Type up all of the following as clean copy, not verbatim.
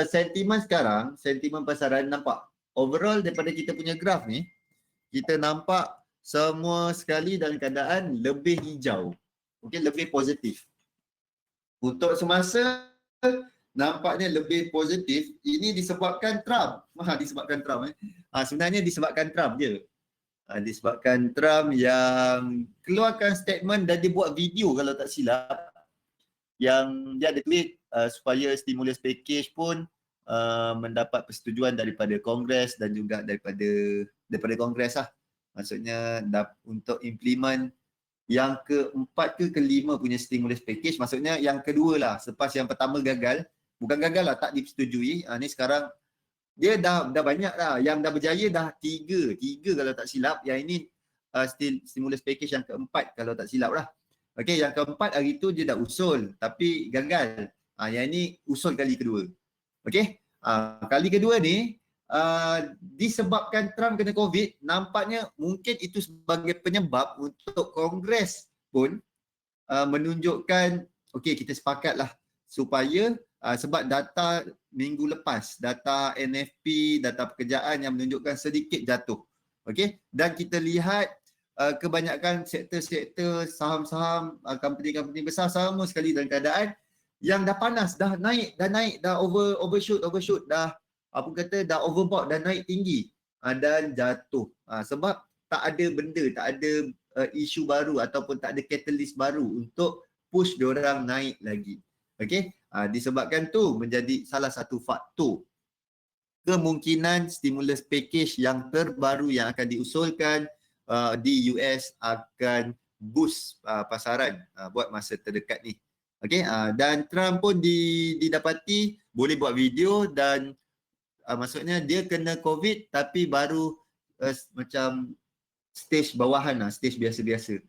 sentimen sekarang, sentimen pasaran nampak overall daripada kita punya graf ni, kita nampak semua sekali dalam keadaan lebih hijau. Okey, lebih positif. Untuk semasa nampaknya lebih positif, ini disebabkan Trump. Disebabkan Trump. Sebenarnya disebabkan Trump je. Disebabkan Trump yang keluarkan statement dan dia buat video kalau tak silap, yang dia ada tweet supaya stimulus package pun mendapat persetujuan daripada Kongres dan juga daripada Kongres lah. Maksudnya untuk implement yang keempat ke kelima punya stimulus package, maksudnya yang kedua lah, selepas yang pertama gagal, bukan gagal lah, tak disetujui. Ni sekarang dia dah banyak lah, yang dah berjaya dah tiga kalau tak silap. Yang ini stimulus package yang keempat kalau tak silap lah. Okey, yang keempat hari tu dia dah usul tapi gagal. Yang ini usul kali kedua. Okey, kali kedua ni disebabkan Trump kena COVID, nampaknya mungkin itu sebagai penyebab untuk Kongres pun menunjukkan, okey, kita sepakatlah supaya sebab data minggu lepas, data NFP, data pekerjaan yang menunjukkan sedikit jatuh. Okey, dan kita lihat kebanyakan sektor-sektor saham-saham company-company besar sama sekali dalam keadaan yang dah panas, dah naik, dah overshoot, dah apa kata, dah overbought, dah naik tinggi dan jatuh. Sebab tak ada benda, tak ada isu baru ataupun tak ada catalyst baru untuk push diorang naik lagi. Okey, disebabkan tu menjadi salah satu faktor kemungkinan stimulus package yang terbaru yang akan diusulkan di US akan boost pasaran buat masa terdekat ni. Okey, dan Trump pun didapati boleh buat video dan maksudnya dia kena COVID tapi baru macam stage bawahan lah, stage biasa-biasa.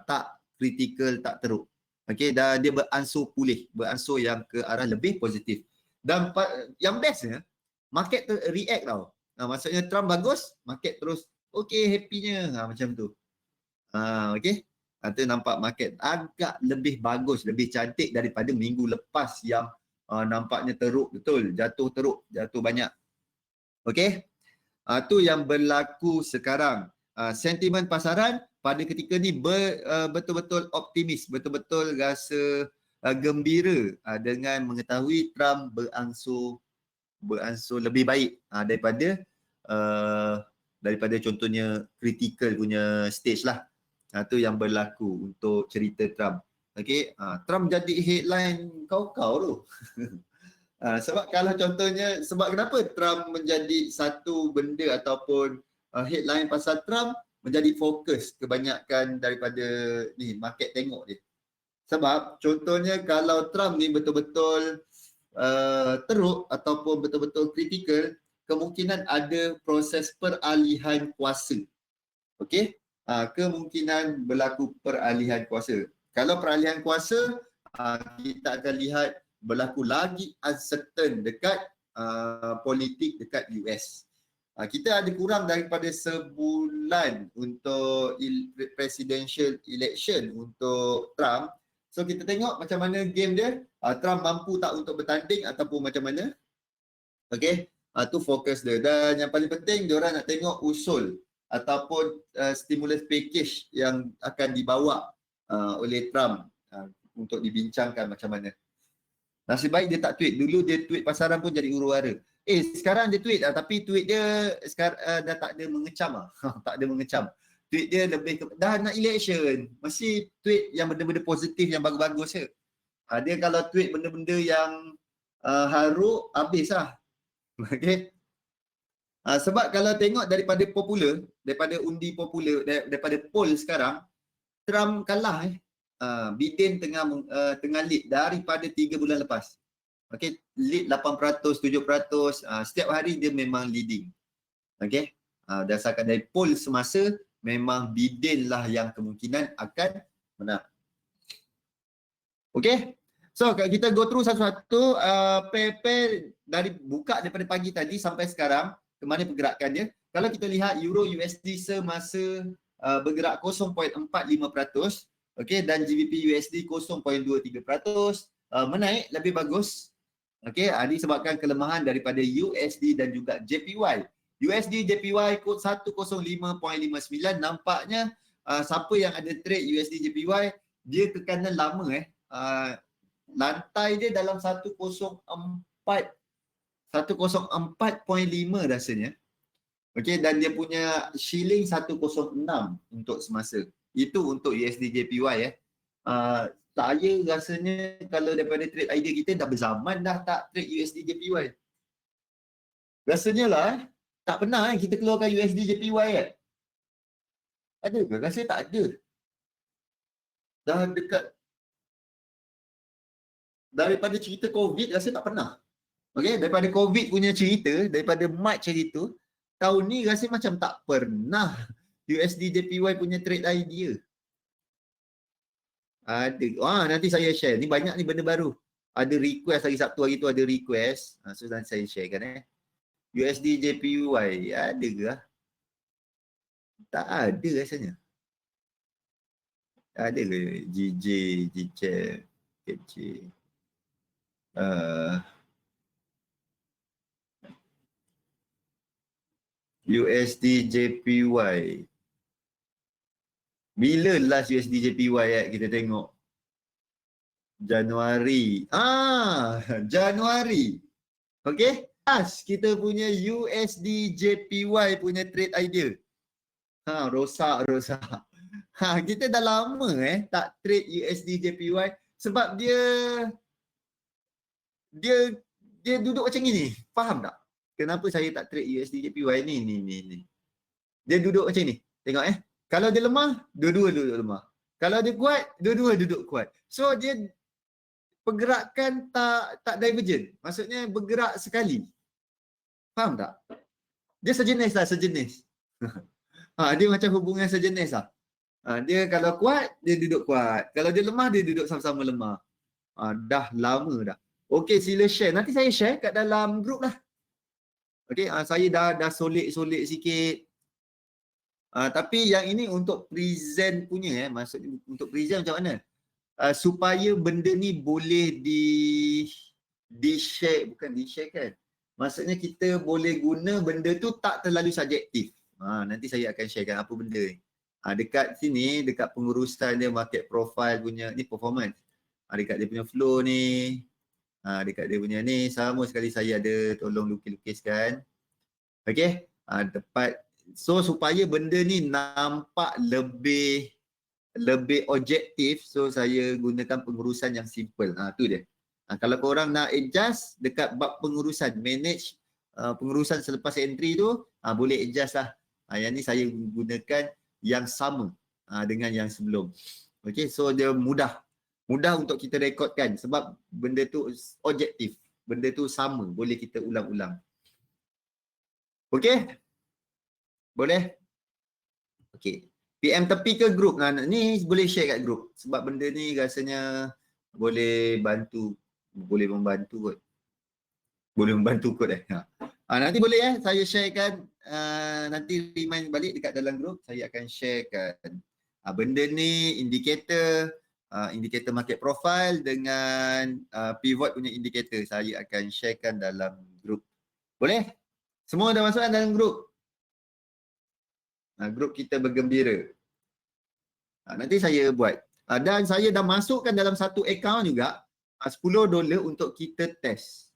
Tak kritikal, tak teruk. Okey, dah dia beransur pulih, beransur yang ke arah lebih positif. Dan yang bestnya, market react tau. Maksudnya Trump bagus, market terus okey, happynya macam tu. Okey. Itu nampak market agak lebih bagus, lebih cantik daripada minggu lepas yang nampaknya teruk betul, jatuh banyak. Okey. Itu yang berlaku sekarang. Sentimen pasaran pada ketika ni betul-betul optimis, betul-betul rasa gembira dengan mengetahui Trump beransur lebih baik daripada contohnya critical punya stage lah. Itu yang berlaku untuk cerita Trump. Okey, Trump jadi headline kau-kau tu. Sebab kalau contohnya, sebab kenapa Trump menjadi satu benda ataupun headline pasal Trump menjadi fokus kebanyakan daripada ni market tengok dia. Sebab contohnya kalau Trump ni betul-betul teruk ataupun betul-betul kritikal, kemungkinan ada proses peralihan kuasa. Okey? Kemungkinan berlaku peralihan kuasa. Kalau peralihan kuasa, kita akan lihat berlaku lagi uncertain dekat politik dekat US. Kita ada kurang daripada sebulan untuk presidential election untuk Trump. So kita tengok macam mana game dia. Trump mampu tak untuk bertanding ataupun macam mana. Okey, tu fokus dia. Dan yang paling penting, diorang nak tengok usul ataupun stimulus package yang akan dibawa oleh Trump untuk dibincangkan macam mana. Nasib baik dia tak tweet. Dulu dia tweet pasaran pun jadi huru-hara. Sekarang dia tweet tapi tweet dia sekarang dah tak ada mengecam lah. Tak ada mengecam. Tweet dia lebih dah nak election. Mesti tweet yang benda-benda positif yang bagus-bagus je. Dia kalau tweet benda-benda yang haru, habis lah. Okay. Sebab kalau tengok daripada popular, daripada undi popular, daripada poll sekarang, Trump kalah Biden tengah lead daripada 3 bulan lepas. Okey, lead 8%, 7%, setiap hari dia memang leading. Okey. Berdasarkan dari poll semasa, memang Biden lah yang kemungkinan akan menang. Okey. So kita go through satu-satu pair-pair dari buka daripada pagi tadi sampai sekarang, ke mana pergerakan dia. Kalau kita lihat Euro USD semasa bergerak 0.45%, okey, dan GBP USD 0.23%, menaik lebih bagus. Okey, disebabkan kelemahan daripada USD dan juga JPY. USD JPY kod 105.59 nampaknya siapa yang ada trade USD JPY dia tekanan lama lantai dia dalam 104.5 rasanya. Okey, dan dia punya shilling 106 untuk semasa. Itu untuk USD JPY saya rasanya kalau daripada trade idea kita dah berzaman dah tak trade USD JPY. Rasanya lah tak pernah kita keluarkan USD JPY Ada ke? Rasanya tak ada. Dah dekat daripada cerita COVID rasanya tak pernah. Okey, daripada COVID punya cerita, daripada March hari tu, tahun ni rasanya macam tak pernah USD JPY punya trade idea. Ada. Nanti saya share. Ni banyak ni benda baru. Ada request hari Sabtu hari tu ada request. So nanti saya sharekan USD JPY ada ke? Tak ada rasanya. Ada ke GJ, GCHEP, KC. USD JPY. Bila last USD JPY kita tengok? Januari. Januari. Okey. Last kita punya USD JPY punya trade idea. Rosak. Kita dah lama tak trade USD JPY sebab dia duduk macam ni. Faham tak? Kenapa saya tak trade USD JPY ni. Dia duduk macam ni. Tengok Kalau dia lemah, dua-dua duduk lemah. Kalau dia kuat, dua-dua duduk kuat. So dia pergerakan tak divergent. Maksudnya bergerak sekali. Faham tak? Dia sejenis lah, sejenis. Dia macam hubungan sejenis lah. Dia kalau kuat, dia duduk kuat. Kalau dia lemah, dia duduk sama-sama lemah. Dah lama dah. Okey, sila share. Nanti saya share kat dalam grup lah. Okey, saya dah solid sikit. Tapi yang ini untuk present punya maksudnya untuk present macam mana? Supaya benda ni boleh di-share, bukan di-share kan? Maksudnya kita boleh guna benda tu tak terlalu subjektif. Nanti saya akan sharekan apa benda ni. Dekat sini, dekat pengurusan dia market profile punya, ni performance. Dekat dia punya flow ni, dekat dia punya ni, sama sekali saya ada tolong lukis-lukiskan. Okay, tepat. So supaya benda ni nampak lebih objektif, so saya gunakan pengurusan yang simple. Tu dia. Kalau korang nak adjust dekat bab pengurusan, manage pengurusan selepas entry tu, boleh adjust lah. Yang ni saya gunakan yang sama dengan yang sebelum. Okay, so dia mudah untuk kita rekodkan sebab benda tu objektif. Benda tu sama, boleh kita ulang-ulang. Okay? Boleh? Okay. PM tepi ke grup? Ni boleh share kat grup sebab benda ni rasanya boleh membantu kot. Boleh membantu kot nanti boleh saya sharekan, nanti remind balik dekat dalam grup, saya akan sharekan benda ni, indikator market profile dengan pivot punya indikator, saya akan sharekan dalam grup. Boleh? Semua dah masuk dalam grup? Grup kita bergembira. Nanti saya buat. Dan saya dah masukkan dalam satu account juga $10 untuk kita test.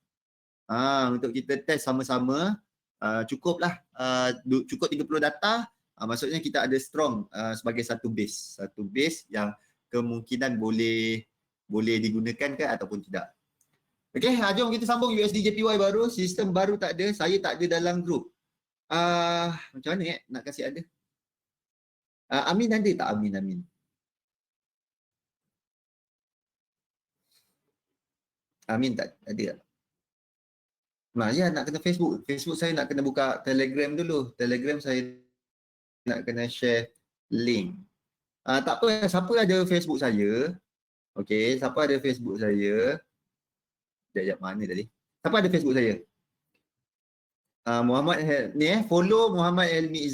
Untuk kita test sama-sama, cukuplah, cukup 30 data, maksudnya kita ada strong sebagai satu base yang kemungkinan boleh digunakan ke ataupun tidak. Okey, jom kita sambung USD JPY baru, sistem baru tak ada, saya tak ada dalam grup. Macam mana nak kasih ada? Amin ada tak? Amin. Amin tak ada. Ya, nak kena Facebook. Facebook saya nak kena buka Telegram dulu. Telegram saya nak kena share link. Tak apa, siapa ada Facebook saya? Okey, siapa ada Facebook saya? Sekejap, mana tadi? Siapa ada Facebook saya? Follow Muhammad Helmi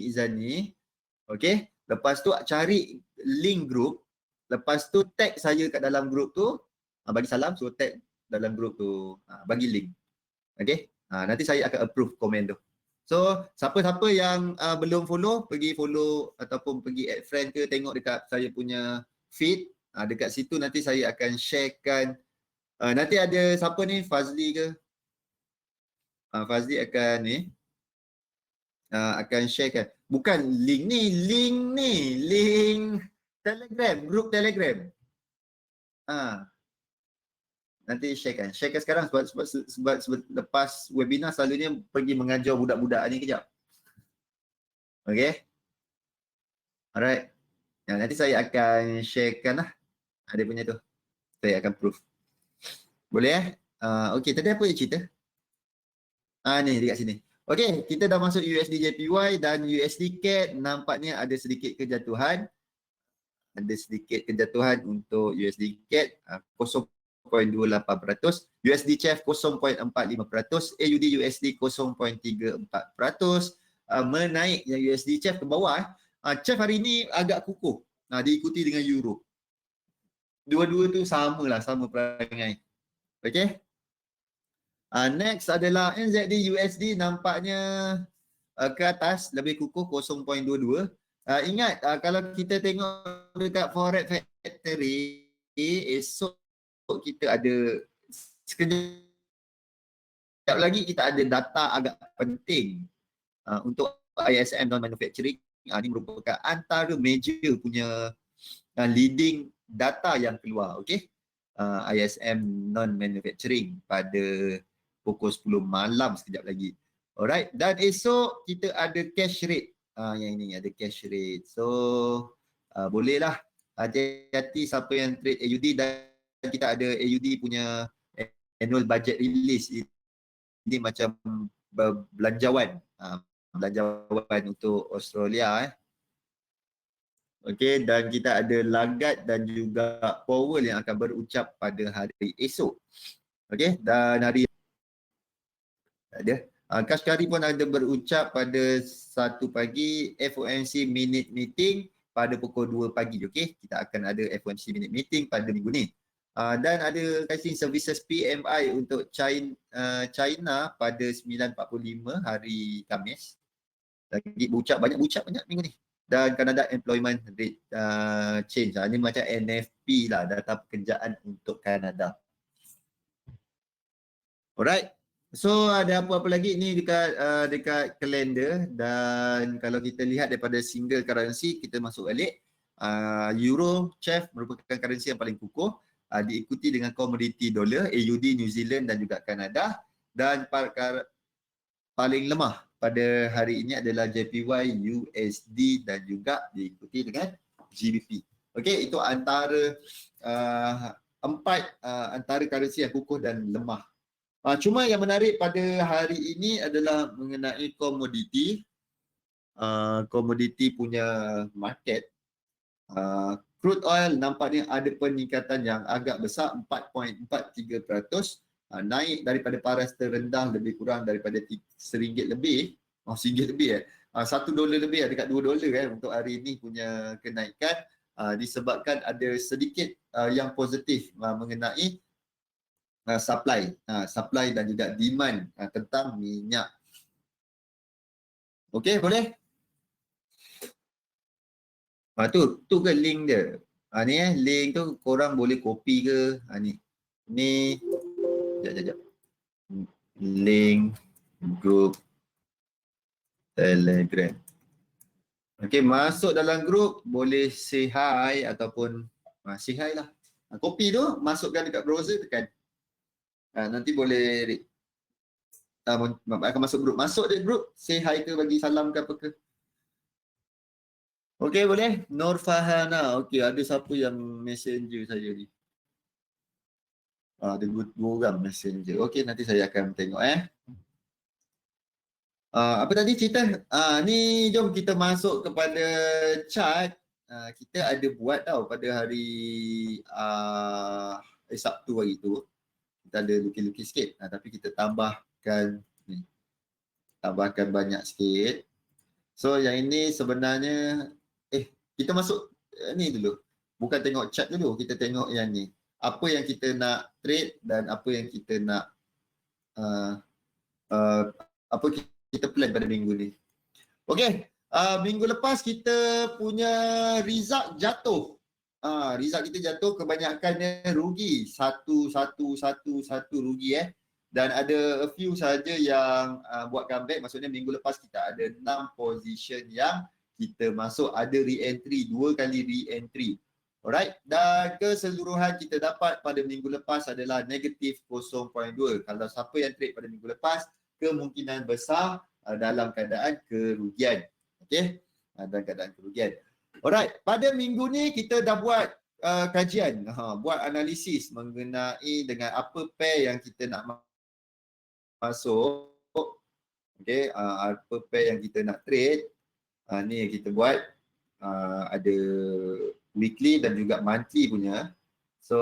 Izani. Okey, lepas tu cari link grup. Lepas tu tag saya kat dalam grup tu. Bagi salam, so tag dalam grup tu. Bagi link. Okay. Nanti saya akan approve komen tu. So, siapa-siapa yang belum follow, pergi follow ataupun pergi add friend ke, tengok dekat saya punya feed. Dekat situ nanti saya akan sharekan. Nanti ada siapa ni, Fazli ke? Fazli akan ni. Akan sharekan. Bukan link ni. Link Telegram, grup Telegram. Nanti sharekan sekarang sebab lepas webinar selalunya pergi mengajar budak-budak ni kejap. Okay. Alright. Nanti saya akan sharekan lah. Ada punya tu. Saya akan proof. Boleh okay, tadi apa yang cerita? Ni dekat sini. Okay, kita dah masuk USD JPY dan USD CAD nampaknya ada sedikit kejatuhan. Ada sedikit kejatuhan untuk USD CAD 0.28%, USD CHF 0.45%, AUD USD 0.34%. Menaik yang USD CHF ke bawah. CHF hari ini agak kukuh. Diikuti dengan Euro. Dua-dua tu sama perangai. Okay. Next adalah NZD USD nampaknya ke atas, lebih kukuh 0.22. Ingat kalau kita tengok dekat Forex Factory, esok kita ada sekejap lagi kita ada data agak penting untuk ISM non-manufacturing. Ini merupakan antara major punya leading data yang keluar. Okay. ISM non-manufacturing pada pukul 10 malam sekejap lagi. Alright. Dan esok kita ada cash rate. Yang ini ada cash rate. So bolehlah hati-hati siapa yang trade AUD, dan kita ada AUD punya annual budget release. Ini macam belanjawan. Belanjawan untuk Australia. Okey, dan kita ada Lagarde dan juga Powell yang akan berucap pada hari esok. Okey, dan hari ada Kashkari pun ada berucap pada 1 pagi, FOMC minute meeting pada pukul 2 pagi. Okey, kita akan ada FOMC minute meeting pada minggu ni. Dan ada casing services PMI untuk China pada 9.45 hari Khamis. Lagi banyak berucap minggu ni. Dan Canada Employment Rate Change. Ini macam NFP lah, data pekerjaan untuk Kanada. Alright. So ada apa-apa lagi ni dekat kalender, dan kalau kita lihat daripada single currency, kita masuk balik. Euro, CHF merupakan currency yang paling kukuh, diikuti dengan komoditi dolar, AUD, New Zealand dan juga Kanada. Dan paling lemah pada hari ini adalah JPY, USD dan juga diikuti dengan GBP. Okey, itu antara antara currency yang kukuh dan lemah. Cuma yang menarik pada hari ini adalah mengenai komoditi. Komoditi punya market. Crude oil nampaknya ada peningkatan yang agak besar, 4.43%. Naik daripada paras terendah lebih kurang daripada RM1 lebih. RM1 lebih $1 lebih, dekat $2 untuk hari ini punya kenaikan. Disebabkan ada sedikit yang positif mengenai supply dan juga demand tentang minyak. Okey, boleh? Tu ke link dia. Ni link tu korang boleh copy ke? Ni Sekejap. Link group Telegram. Okey, masuk dalam grup, boleh say hi ataupun say hi lah. Copy tu, masukkan dekat browser, tekan. Nanti boleh akan masuk grup. Masuk dia grup, say hi ke, bagi salam ke apa ke. Okey, boleh? Nur Fahana. Okey, ada siapa yang messenger saya ni? Ada 2 orang messenger. Okey, nanti saya akan tengok apa tadi cerita? Ni jom kita masuk kepada chart. Kita ada buat tau pada hari Sabtu hari tu. Kita ada lukis-lukis sikit. Tapi kita tambahkan ni. Tambahkan banyak sikit. So yang ini sebenarnya kita masuk ni dulu. Bukan tengok chart dulu, kita tengok yang ni. apa yang kita nak trade dan apa yang kita nak apa kita plan pada minggu ni. Okey, minggu lepas kita punya result jatuh. Result kita jatuh, kebanyakannya rugi. Satu rugi Dan ada a few saja yang buat comeback. Maksudnya minggu lepas kita ada 6 position yang kita masuk, ada re-entry, 2 kali re-entry. Alright, dan keseluruhan kita dapat pada minggu lepas adalah negatif 0.2. Kalau siapa yang trade pada minggu lepas, kemungkinan besar dalam keadaan kerugian. Okey, dalam keadaan kerugian. Alright, pada minggu ni kita dah buat kajian, buat analisis mengenai dengan apa pair yang kita nak masuk. Okey, apa pair yang kita nak trade. Ni yang kita buat. Ada weekly dan juga monthly punya. So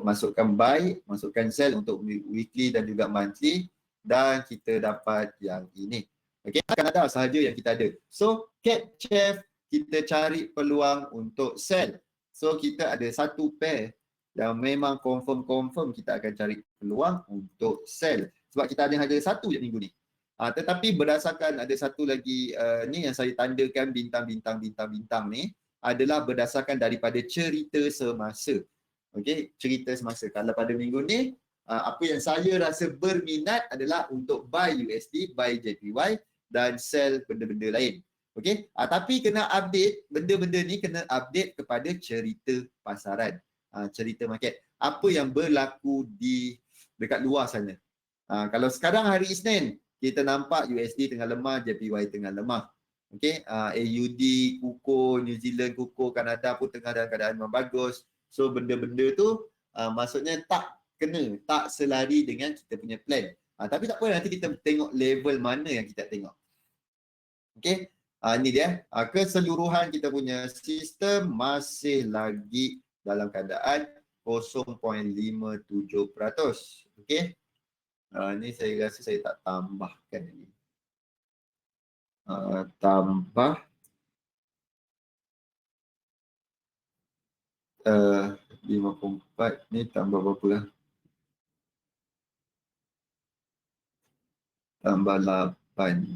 masukkan buy, masukkan sell untuk weekly dan juga monthly, dan kita dapat yang ini. Okey, akan ada sahaja yang kita ada. So cat chef kita cari peluang untuk sell. So kita ada satu pair yang memang confirm kita akan cari peluang untuk sell. Sebab kita ada satu je minggu ni. Tetapi berdasarkan ada satu lagi ni yang saya tandakan bintang-bintang ni adalah berdasarkan daripada cerita semasa. Okey, cerita semasa. Kalau pada minggu ni, apa yang saya rasa berminat adalah untuk buy USD, buy JPY dan sell benda-benda lain. Okey, tapi kena update, benda-benda ni kena update kepada cerita pasaran, cerita market. Apa yang berlaku di dekat luar sana. Kalau sekarang hari Isnin, kita nampak USD tengah lemah, JPY tengah lemah. Okey, AUD kukuh, New Zealand kukuh, Kanada pun tengah dalam keadaan yang bagus. So benda-benda tu maksudnya tak kena, tak selari dengan kita punya plan. Tapi tak apa, nanti kita tengok level mana yang kita tengok. Okey, ini dia. Keseluruhan kita punya sistem masih lagi dalam keadaan 0.57%. Okey. Ni saya rasa saya tak tambahkan ini. Tambah 54 ni tambah berapa lah? Tambah 8.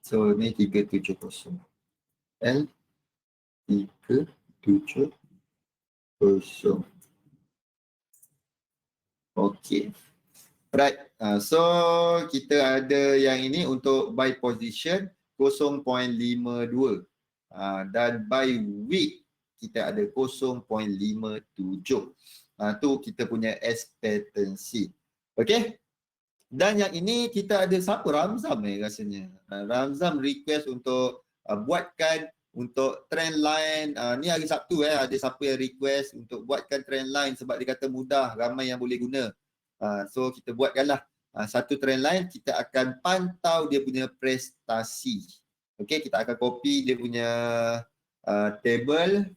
So ni 370. L 370. Okey. Right. So kita ada yang ini untuk buy position 0.52. Dan buy week kita ada 0.57. Tu kita punya expectancy. Okey. Dan yang ini kita ada siapa? Ramzam rasanya. Ramzam request untuk buatkan untuk trend line. Ni hari Sabtu ada siapa yang request untuk buatkan trend line sebab dia kata mudah, ramai yang boleh guna. So kita buatkanlah satu trend line, kita akan pantau dia punya prestasi. Okey, kita akan copy dia punya table.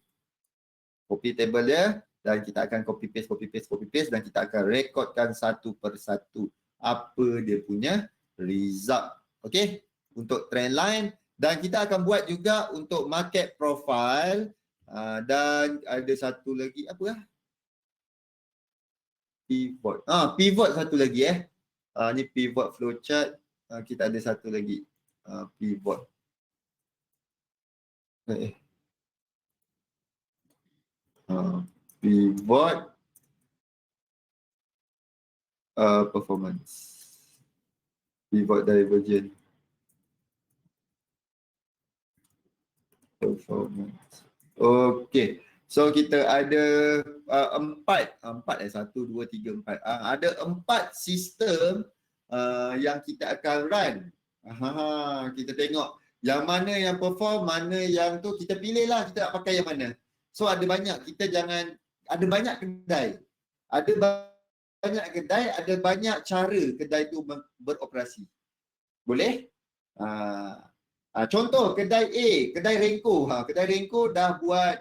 Copy table dia dan kita akan copy paste dan kita akan rekodkan satu persatu apa dia punya result. Okey, untuk trend line, dan kita akan buat juga untuk market profile, dan ada satu lagi apa pivot. Pivot satu lagi ni pivot flowchart. Kita ada satu lagi pivot. Pivot performance. Pivot divergent. Performance. Okey. So kita ada 4, 1, 2, 3, 4. Ada 4 sistem yang kita akan run. Kita tengok yang mana yang perform, mana yang tu kita pilihlah kita nak pakai yang mana. So ada banyak, kita jangan, ada banyak kedai. Ada banyak kedai, ada banyak cara kedai tu beroperasi. Boleh? Contoh kedai A, kedai Renko. Kedai Renko dah buat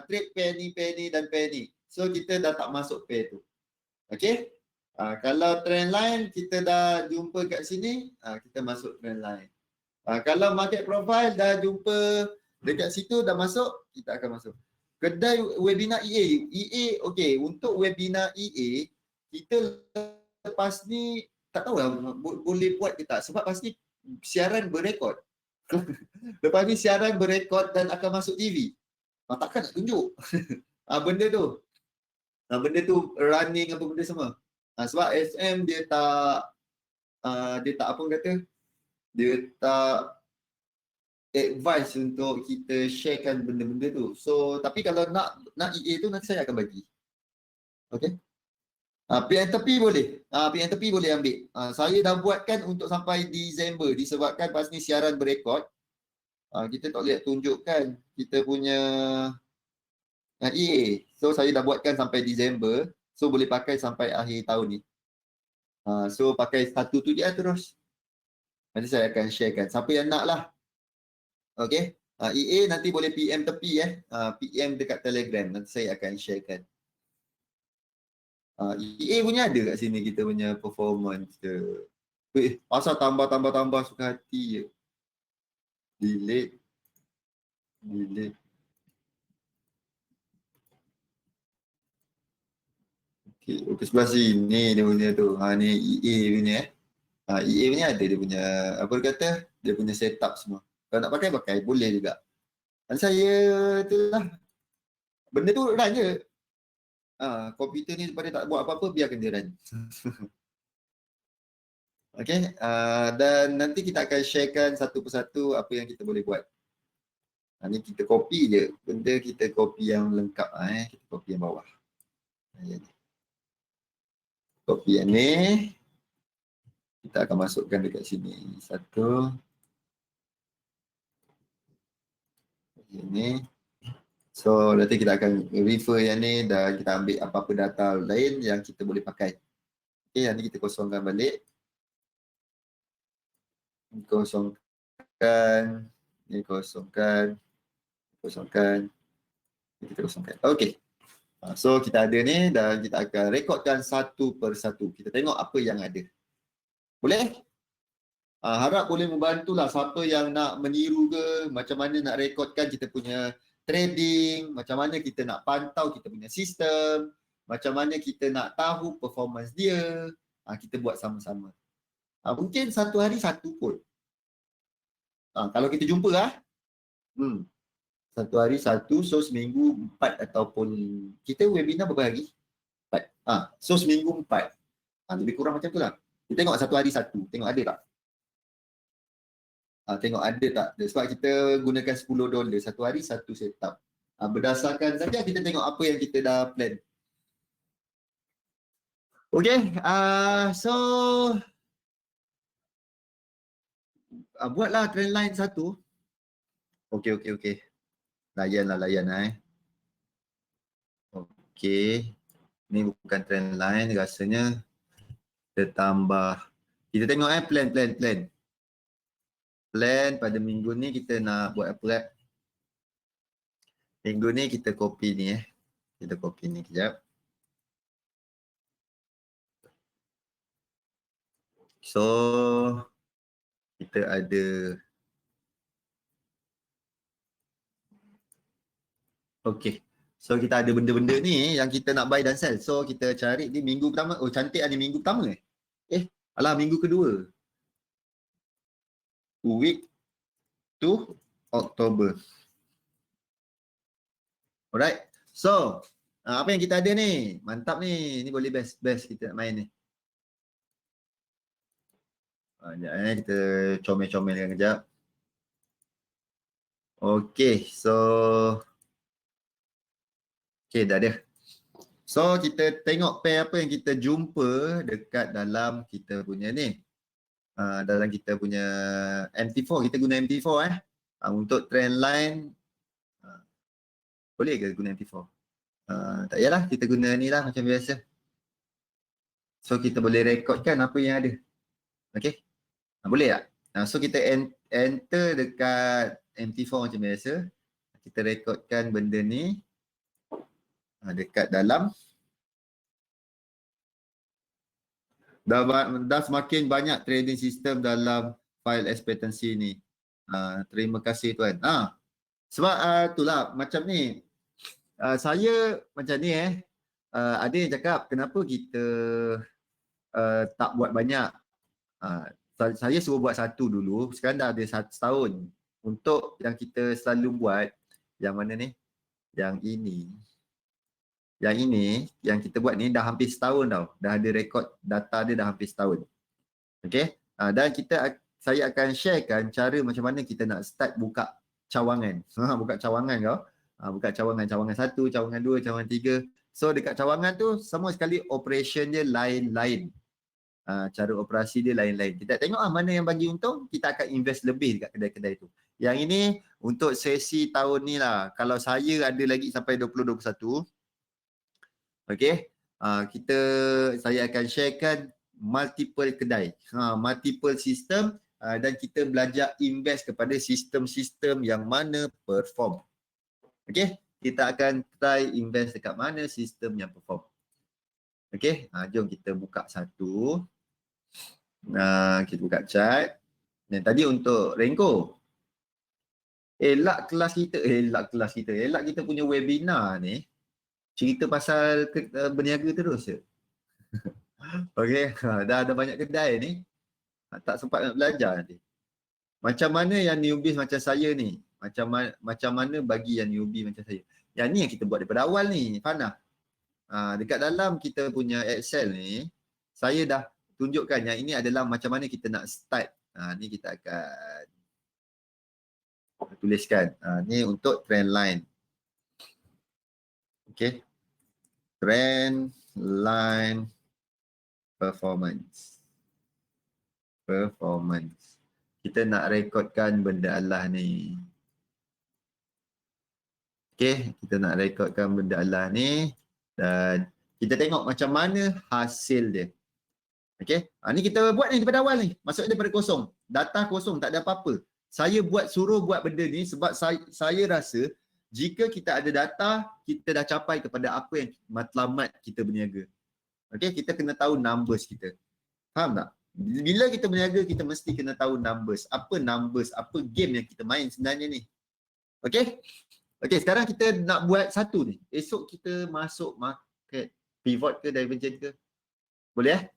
trade penny dan penny. So kita dah tak masuk pair tu. Okey? Kalau trend line kita dah jumpa kat sini, kita masuk trend line. Kalau market profile dah jumpa Dekat situ dah masuk, kita akan masuk. Kedai webinar EA. EA, okey. Untuk webinar EA, kita lepas ni, tak tahu lah boleh buat ke tak. Sebab pasti siaran berrekod. Lepas ni siaran berrekod dan akan masuk TV. Takkan nak tunjuk. Benda tu. Benda tu running apa benda semua. Sebab SM dia tak apa kata, dia tak advice untuk kita sharekan benda-benda tu. So, tapi kalau nak EA tu nanti saya akan bagi. Okay. PM tepi boleh. PM tepi boleh ambil. Saya dah buatkan untuk sampai Disember disebabkan pas ni siaran berekod. Kita tak boleh tunjukkan kita punya EA. So, saya dah buatkan sampai Disember. So, boleh pakai sampai akhir tahun ni. So, pakai satu tu je terus. Nanti saya akan sharekan. Siapa yang nak lah. Okay. EA nanti boleh PM tepi PM dekat Telegram. Nanti saya akan sharekan. EA punya ada kat sini kita punya performance je. Pasal tambah suka hati je. Delete. Okay, sebelah sini dia punya tu. Ni EA punya EA punya ada dia punya, apa dia kata, dia punya setup semua. Kalau nak pakai, boleh juga. Dan saya tu lah. Benda tu run je. Komputer ni daripada tak buat apa-apa, biarkan dia run. Okay, dan nanti kita akan sharekan satu persatu apa yang kita boleh buat. Ni kita copy je. Benda kita copy yang lengkap. Kita copy yang bawah. Copy yang ni. Kita akan masukkan dekat sini. Satu. Ini. So, nanti kita akan refer yang ni dan kita ambil apa-apa data lain yang kita boleh pakai. Okay, yang ni kita kosongkan balik. Kosongkan. Ini kosongkan. Kita kosongkan. Okay. So, kita ada ni dan kita akan rekodkan satu persatu. Kita tengok apa yang ada. Boleh? Harap boleh membantulah siapa yang nak meniru ke, macam mana nak rekodkan kita punya trading, macam mana kita nak pantau kita punya sistem, macam mana kita nak tahu performance dia, kita buat sama-sama. Mungkin satu hari satu pun. Kalau kita jumpa satu hari satu, so seminggu 4 ataupun kita webinar berapa hari? 4. So seminggu 4. Lebih kurang macam tu lah. Kita tengok satu hari satu, tengok ada tak? Tengok ada tak? Sebab kita gunakan $10 satu hari satu setup. Berdasarkan saja kita tengok apa yang kita dah plan. Okay, so buatlah trend line satu. Okay. Layan. Okay. Ni bukan trend line rasanya. Kita tambah. Kita tengok plan. Plan pada minggu ni kita nak buat apa? Minggu ni kita copy ni Kita copy ni kejap. So kita ada So kita ada benda-benda ni yang kita nak buy dan sell. So kita cari di minggu pertama. Oh cantik ni minggu pertama alah minggu kedua. Week 2 Oktober. Alright. So apa yang kita ada ni? Mantap ni. Ni boleh best kita nak main ni. Sekejap kita comel-comelkan kejap. Okay, so dah ada. So kita tengok pair apa yang kita jumpa dekat dalam kita punya ni. Dalam kita punya MT4, kita guna MT4 untuk trend line. Boleh ke guna MT4? Tak payahlah, kita guna ni lah macam biasa. So kita boleh rekodkan apa yang ada. Okay, boleh tak? So kita enter dekat MT4 macam biasa. Kita rekodkan benda ni dekat dalam. Dah semakin banyak trading system dalam file expectancy ni. Terima kasih tuan. Sebab itulah macam ni. Saya macam ni ada yang cakap kenapa kita tak buat banyak. Saya suruh buat satu dulu, sekarang dah ada setahun. Untuk yang kita selalu buat, yang mana ni? Yang ini. Yang ini, yang kita buat ni dah hampir setahun tau. Dah ada rekod data dia dah hampir setahun. Okay? Dan saya akan sharekan cara macam mana kita nak start buka cawangan. Buka cawangan kau. Buka cawangan 1, cawangan 2, cawangan 3. So dekat cawangan tu, semua sekali operation dia lain-lain. Cara operasi dia lain-lain. Kita tengok mana yang bagi untung, kita akan invest lebih dekat kedai-kedai tu. Yang ini untuk sesi tahun ni lah. Kalau saya ada lagi sampai 2021, okay, saya akan sharekan multiple kedai, multiple sistem, dan kita belajar invest kepada sistem-sistem yang mana perform. Okay, kita akan try invest dekat mana sistem yang perform. Okay, jom kita buka satu. Kita buka chat. Dan tadi untuk Renko. Elak kita punya webinar ni cerita pasal berniaga terus je. Okey, dah ada banyak kedai ni. Tak sempat nak belajar nanti. Macam mana yang newbies macam saya ni? Macam mana bagi yang newbie macam saya? Yang ni yang kita buat daripada awal ni, Fana. Dekat dalam kita punya Excel ni, saya dah tunjukkan yang ini adalah macam mana kita nak start. Ni kita akan tuliskan. Ni untuk trend line. Okey. Trend line performance. Kita nak rekodkan benda Allah ni. Okey, kita nak rekodkan benda Allah ni dan kita tengok macam mana hasil dia. Okey, ni kita buat ni daripada awal ni. Maksudnya daripada kosong. Data kosong, tak ada apa-apa. Saya suruh buat benda ni sebab saya rasa jika kita ada data, kita dah capai kepada apa yang matlamat kita berniaga. Okey, kita kena tahu numbers kita. Faham tak? Bila kita berniaga, kita mesti kena tahu numbers. Apa numbers, apa game yang kita main sebenarnya ni. Okey? Okey, sekarang kita nak buat satu ni. Esok kita masuk market, pivot ke, divergent ke? Boleh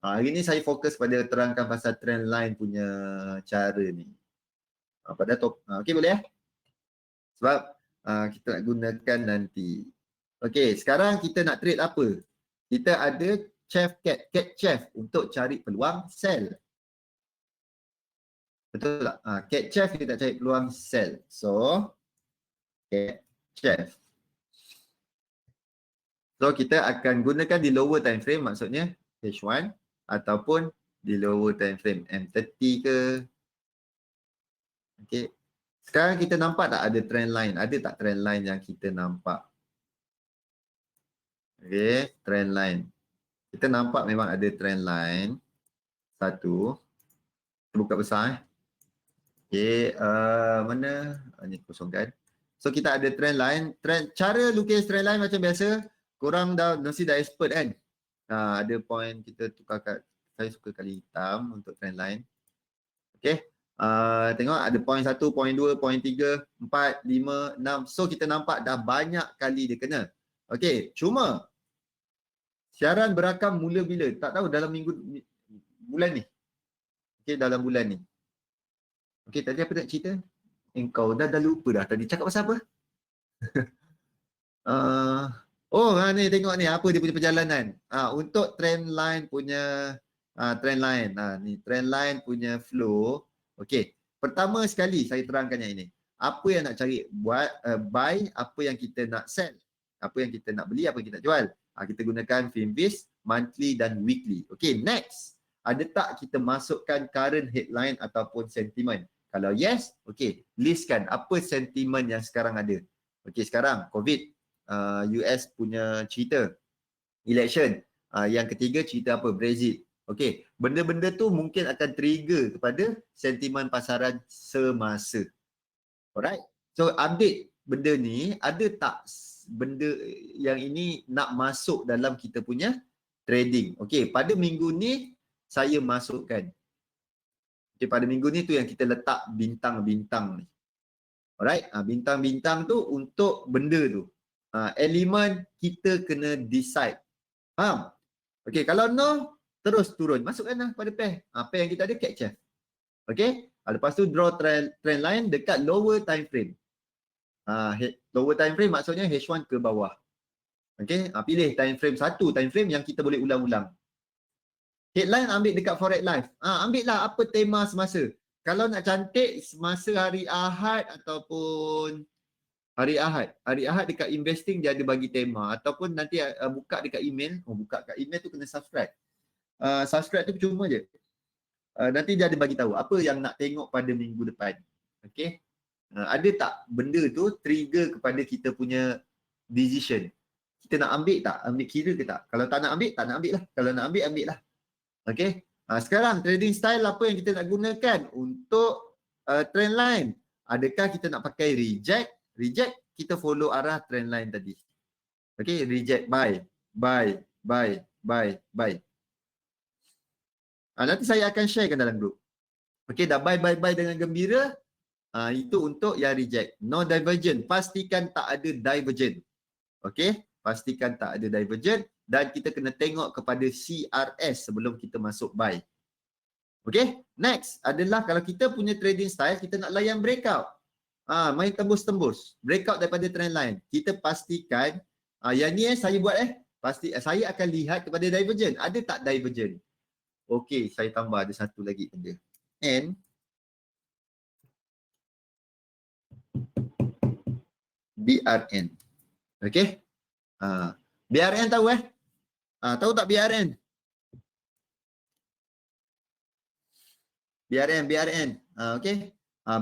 hari ni saya fokus pada terangkan pasal trend line punya cara ni. Pada top. Okey, boleh Sebab kita nak gunakan nanti. Okey, sekarang kita nak trade apa? Kita ada cat chef untuk cari peluang sell. Betul tak? Cat chef kita cari peluang sell. So, cat chef. So, kita akan gunakan di lower time frame, maksudnya H1 ataupun di lower time frame M30 ke. Okey. Sekarang kita nampak tak ada trend line? Ada tak trend line yang kita nampak? Okey, trend line. Kita nampak memang ada trend line. Satu. Kita buka besar Okey, mana? Ini kosongkan. So kita ada trend line. Cara lukis trend line macam biasa, korang mesti dah expert kan? Ada point kita tukar saya suka kali hitam untuk trend line. Okey. Tengok ada point 1, point 2, point 3, 4, 5, 6. So kita nampak dah banyak kali dia kena. Okey, cuma siaran berakam mula bila? Tak tahu, dalam bulan ni. Okey, dalam bulan ni. Okey, tadi apa nak cerita? Engkau dah lupa dah tadi cakap pasal apa? Ni tengok ni apa dia punya perjalanan. Untuk trend line punya trend line. Ni trend line punya flow. Okey, pertama sekali saya terangkan yang ini. Apa yang nak cari buy, apa yang kita nak sell, apa yang kita nak beli, apa yang kita nak jual. Kita gunakan Finviz, monthly dan weekly. Okey, next. Ada tak kita masukkan current headline ataupun sentiment? Kalau yes, okey, listkan apa sentiment yang sekarang ada. Okey, sekarang COVID, US punya cerita, election. Yang ketiga cerita apa? Brexit. Okey, benda-benda tu mungkin akan trigger kepada sentimen pasaran semasa. Alright. So update benda ni, ada tak benda yang ini nak masuk dalam kita punya trading? Okey, pada minggu ni saya masukkan. Okay, pada minggu ni tu yang kita letak bintang-bintang ni. Alright, bintang-bintang tu untuk benda tu. Elemen kita kena decide. Faham? Okey, kalau no, terus turun. Masukkanlah pada pair. Pair yang kita ada catch. Okey, lepas tu draw trend line dekat lower time frame. Lower time frame maksudnya H1 ke bawah. Okey, pilih time frame satu, time frame yang kita boleh ulang-ulang. Headline ambil dekat Forex Live. Ambil lah apa tema semasa. Kalau nak cantik semasa hari Ahad ataupun hari Ahad dekat investing dia ada bagi tema ataupun nanti buka dekat email. Buka kat email tu kena subscribe. Subscribe tu cuma je. Nanti dia ada bagi tahu apa yang nak tengok pada minggu depan. Okey. Ada tak benda tu trigger kepada kita punya decision? Kita nak ambil tak? Ambil kira ke tak? Kalau tak nak ambil, tak nak ambil lah. Kalau nak ambil, ambil lah. Okey. Sekarang trading style apa yang kita nak gunakan untuk trend line? Adakah kita nak pakai reject? Reject, kita follow arah trend line tadi. Okey, reject, buy. Nanti saya akan sharekan dalam grup. Okey, dah buy dengan gembira. Itu untuk yang reject. No divergent. Pastikan tak ada divergent. Okey, pastikan tak ada divergent. Dan kita kena tengok kepada CRS sebelum kita masuk buy. Okey, next adalah kalau kita punya trading style, kita nak layan breakout. Main tembus-tembus. Breakout daripada trend line. Kita pastikan, yang ni saya buat saya akan lihat kepada divergent. Ada tak divergent? Okey, saya tambah ada satu lagi benda. And BRN. Okey. BRN tahu tahu tak BRN? BRN. Okey.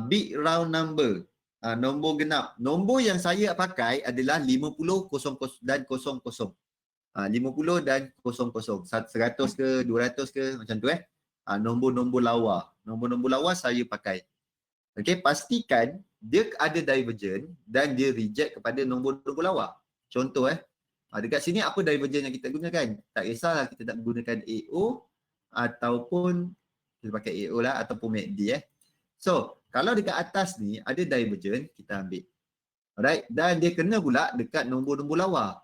Big round number. Nombor genap. Nombor yang saya pakai adalah 50, 00 dan 00. 50 dan 00. 100 ke 200 ke macam tu nombor-nombor lawa. Nombor-nombor lawa saya pakai. Okey, pastikan dia ada divergent dan dia reject kepada nombor-nombor lawa. Contoh dekat sini apa divergent yang kita gunakan? Tak kisahlah kita nak gunakan AO ataupun kita pakai AO lah ataupun MACD So, kalau dekat atas ni ada divergent, kita ambil. Alright, dan dia kena pula dekat nombor-nombor lawa.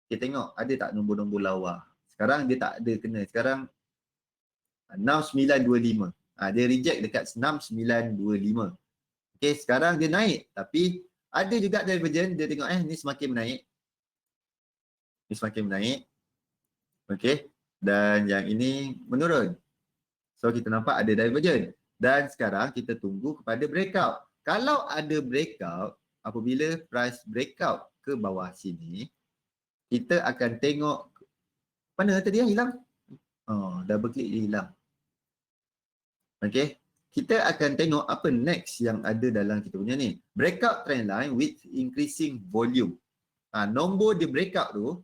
Kita tengok ada tak nombor-nombor lawa. Sekarang dia tak ada kena. Sekarang 6925. Dia reject dekat 6925. Okey, sekarang dia naik tapi ada juga divergent, dia tengok ni semakin menaik. Ni semakin menaik. Okey, dan yang ini menurun. So kita nampak ada divergent. Dan sekarang kita tunggu kepada breakout. Kalau ada breakout, apabila price breakout ke bawah sini, kita akan tengok mana tadi hilang. Double click dia hilang. Okey. Kita akan tengok apa next yang ada dalam kita punya ni. Breakout trend line with increasing volume. Nombor dia breakout tu,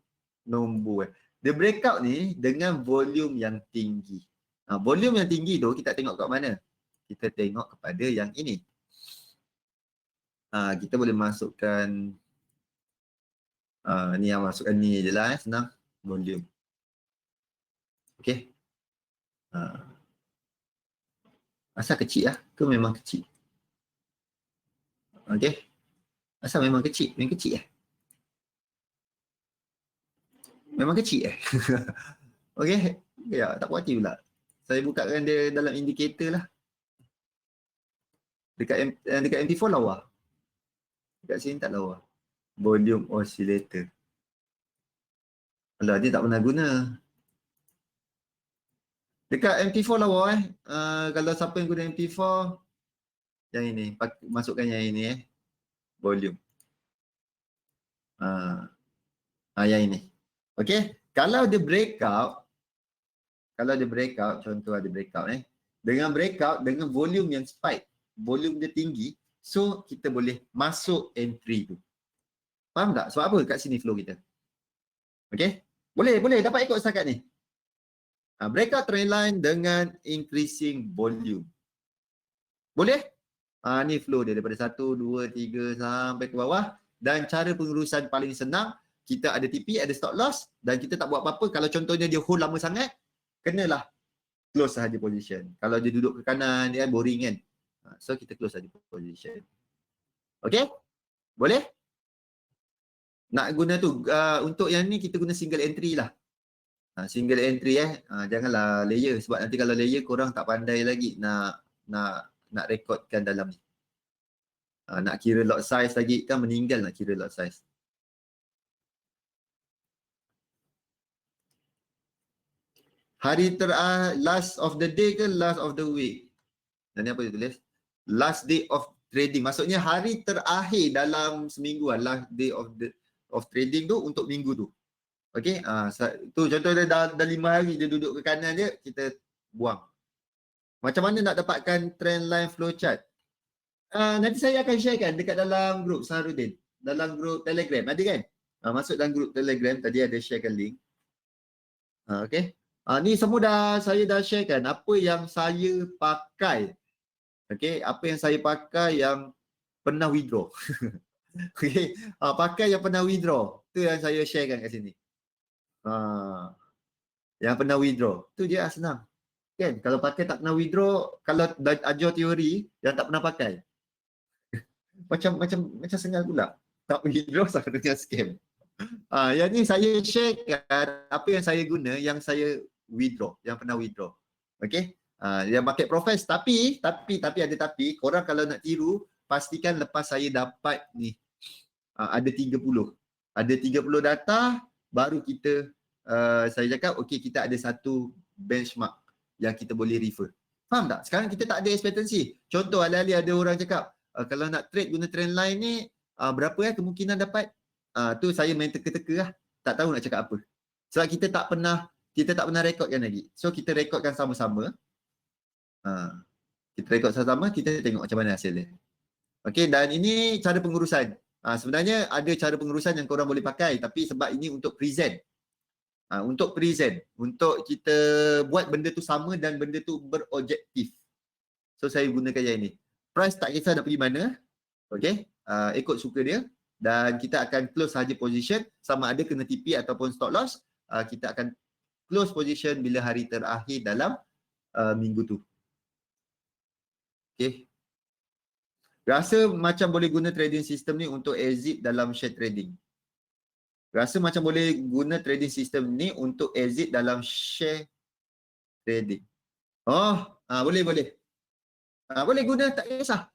dia breakout ni dengan volume yang tinggi. Volume yang tinggi tu kita tengok kat mana? Kita tengok kepada yang ini. Kita boleh masukkan ni yang masukkan ni je lah senang. Volume. Okey. Asal kecil ke memang kecil? Okey. Asal memang kecil? Memang kecil Memang kecil Okey. Ya, tak puas hati pula. Saya bukakan dia dalam indikator lah. Dekat MT4 lawa. Dekat sini tak lawa. Volume oscillator. Alah, dia tak pernah guna. Dekat MT4 lawa kalau siapa yang guna MT4 yang ini, masukkan yang ini volume. Yang ini. Okey, kalau dia breakout, contoh ada breakout dengan breakout dengan volume yang spike, volume dia tinggi, so kita boleh masuk entry tu. Faham tak? Sebab apa kat sini flow kita? Okey? Boleh dapat ikut setakat ni. Breakout trend line dengan increasing volume. Boleh? Ni flow dia daripada 1, 2, 3 sampai ke bawah. Dan cara pengurusan paling senang, kita ada TP, ada stop loss dan kita tak buat apa-apa. Kalau contohnya dia hold lama sangat, kenalah close sahaja position. Kalau dia duduk ke kanan, dia boring kan. So kita close sahaja position. Okey? Boleh? Nak guna tu, untuk yang ni kita guna single entry lah. Single entry janganlah layer, sebab nanti kalau layer korang tak pandai lagi nak rekodkan dalam ni. Nak kira lot size lagi kan meninggal nak kira lot size. Hari last of the day ke last of the week? Dan ni apa dia tulis? Last day of trading. Maksudnya hari terakhir dalam seminggu lah. Last day of trading tu untuk minggu tu. Okey, tu contoh dia dah 5 hari dia duduk ke kanan dia, kita buang. Macam mana nak dapatkan trend line flow chart? Nanti saya akan sharekan dekat dalam grup Saharudin. Dalam grup Telegram, ada kan? Masuk dalam grup Telegram, tadi ada sharekan link. Okey. Ni semua saya dah sharekan apa yang saya pakai. Okey, apa yang saya pakai yang pernah withdraw. Okey, pakai yang pernah withdraw. Tu yang saya sharekan kat sini. Yang pernah withdraw. Tu je senang. Kan? Kalau pakai tak pernah withdraw, kalau ajar teori yang tak pernah pakai. macam sengal pula. Tak withdraw sama dengan scam. Yang ni saya sharekan apa yang saya guna, yang saya withdraw, yang pernah withdraw. Okey? Yang market profile tapi ada tapi, korang kalau nak tiru, pastikan lepas saya dapat ni ada 30. Ada 30 data, baru kita saya cakap okey, kita ada satu benchmark yang kita boleh refer. Faham tak? Sekarang kita tak ada ekspektasi. Contoh alih-alih ada orang cakap kalau nak trade guna trend line ni berapa kemungkinan dapat? Tu saya main teka-teka lah. Tak tahu nak cakap apa. Sebab kita tak pernah rekodkan lagi. So kita rekodkan sama-sama. Kita rekod sama-sama, kita tengok macam mana hasil dia. Okey, dan ini cara pengurusan. Sebenarnya ada cara pengurusan yang korang boleh pakai, tapi sebab ini untuk present. Untuk kita buat benda tu sama dan benda tu berobjektif. So saya gunakan yang ini. Price tak kisah nak pergi mana. Okey, ikut suka dia. Dan kita akan close saja position, sama ada kena TP ataupun stop loss. Kita akan close position bila hari terakhir dalam minggu tu. Okey. Rasa macam boleh guna trading system ni untuk exit dalam share trading. Rasa macam boleh guna trading system ni untuk exit dalam share trading. Boleh. Boleh guna, tak kisah.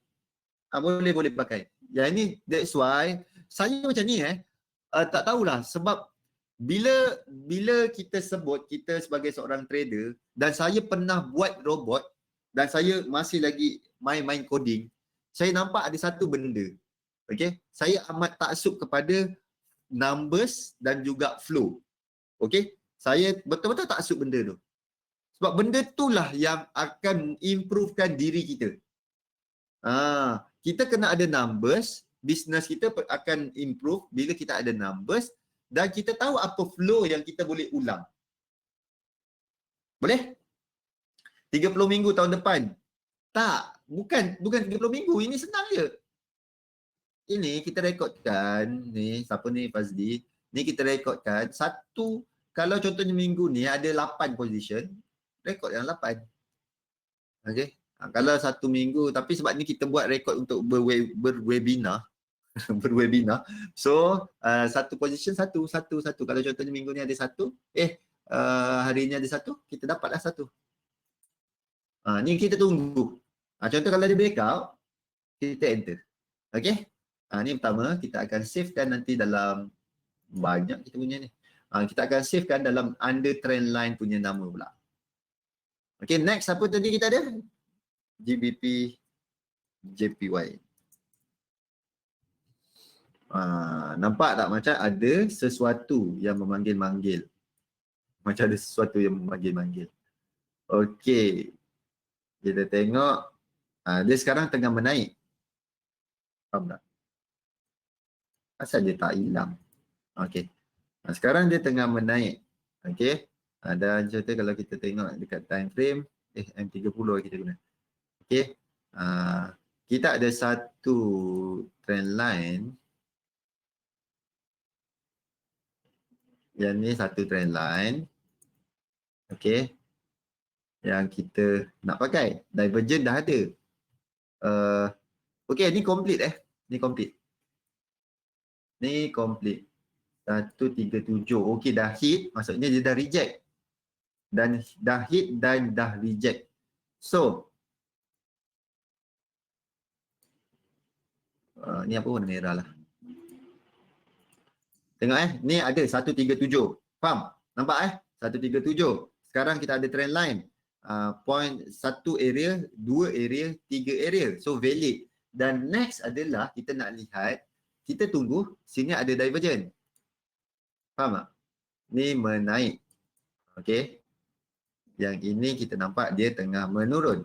Boleh pakai. Yang ini, that's why saya macam ni tak tahulah, sebab bila kita sebut kita sebagai seorang trader dan saya pernah buat robot dan saya masih lagi main coding, saya nampak ada satu benda. Okey, saya amat taksub kepada numbers dan juga flow. Okey, saya betul-betul taksub benda tu. Sebab benda itulah yang akan improvekan diri kita. Kita kena ada numbers, business kita akan improve bila kita ada numbers dan kita tahu apa flow yang kita boleh ulang. Boleh? 30 minggu tahun depan. Tak, bukan 30 minggu, ini senang je. Ini kita rekodkan, ni siapa ni Fazli, ni kita rekodkan satu, kalau contohnya minggu ni ada 8 position, rekod yang 8. Okey. Kalau satu minggu, tapi sebab ni kita buat rekod untuk berwebinar. Berwebinar. So, satu position satu. Kalau contohnya minggu ni ada satu, hari ni ada satu, kita dapatlah satu. Ni kita tunggu. Contoh kalau dia breakout, kita enter. Okey. Ni pertama, kita akan savekan nanti dalam banyak kita punya ni. Kita akan savekan dalam under trend line punya nama pula. Okey, next apa tadi kita ada? GBP JPY. Nampak tak macam ada sesuatu yang memanggil-manggil. Macam ada sesuatu yang memanggil-manggil. Okey. Kita tengok. Dia sekarang tengah menaik. Faham tak? Asal dia tak hilang. Okey. Sekarang dia tengah menaik. Okey. Dan contoh kalau kita tengok dekat time frame, M30 kita guna. Okey. Kita ada satu trend line. Yang ni satu trend line. Okey. Yang kita nak pakai. Divergent dah ada. Okey, ni complete Ni complete. Ni complete. 137. Okey, dah hit. Maksudnya dia dah reject. Dan dah hit dan dah reject. So, ni apa warna merah lah. Tengok ni ada 137. Faham? Nampak 137. Sekarang kita ada trend line. Point 1 area, 2 area, 3 area. So valid. Dan next adalah kita nak lihat, kita tunggu sini ada divergent. Faham tak? Ni menaik. Okey. Yang ini kita nampak dia tengah menurun.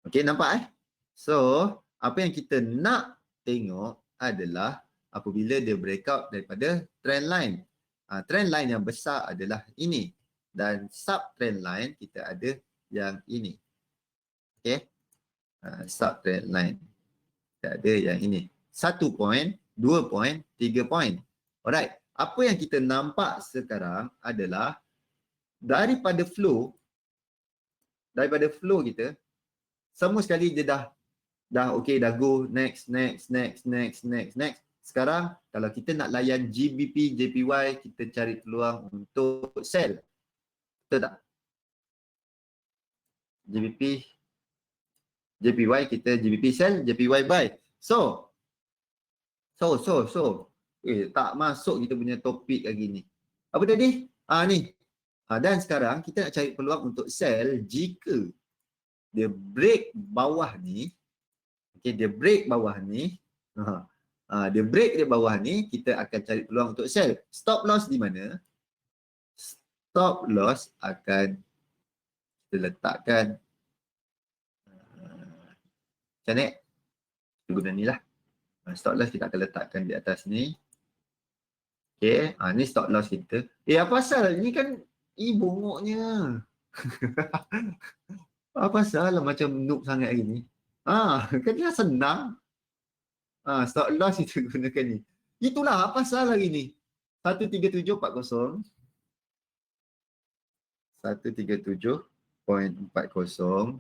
Okey, nampak So, apa yang kita nak tengok adalah apabila dia breakout daripada trend line. Trend line yang besar adalah ini. Dan sub trend line kita ada yang ini. Okey. Sub trend line. Kita ada yang ini. 1 point, 2 point, 3 point. Alright. Apa yang kita nampak sekarang adalah daripada flow kita, semua sekali dia dah okey, dah go next. Sekarang kalau kita nak layan GBP, JPY, kita cari peluang untuk sell. Betul tak? GBP, JPY kita GBP sell, JPY buy. So. Tak masuk kita punya topik lagi ni. Apa tadi? Ni. Dan sekarang kita nak cari peluang untuk sell jika dia break bawah ni. Okey, dia break bawah ni. Dia break di bawah ni, kita akan cari peluang untuk sell. Stop loss di mana? Stop loss akan kita letakkan macam ni. Kita guna ni lah. Stop loss kita akan letakkan di atas ni. Okey, ni stop loss kita. Apa pasal? Ini kan bongoknya. Apa pasal macam noob sangat hari ni? Kan dia senang. Stop loss kita gunakan ni. Itulah apa pasal hari ni. 137.40. 137.40.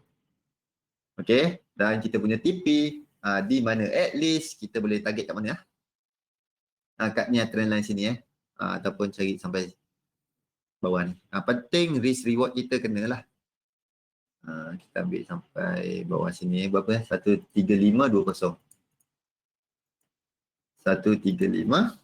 Okey, dan kita punya TP di mana at least kita boleh target kat mana? Kat ni trend line sini ataupun cari sampai bawah ni. Penting risk reward kita kenalah. Kita ambil sampai bawah sini. Berapa 135.20. 135.20.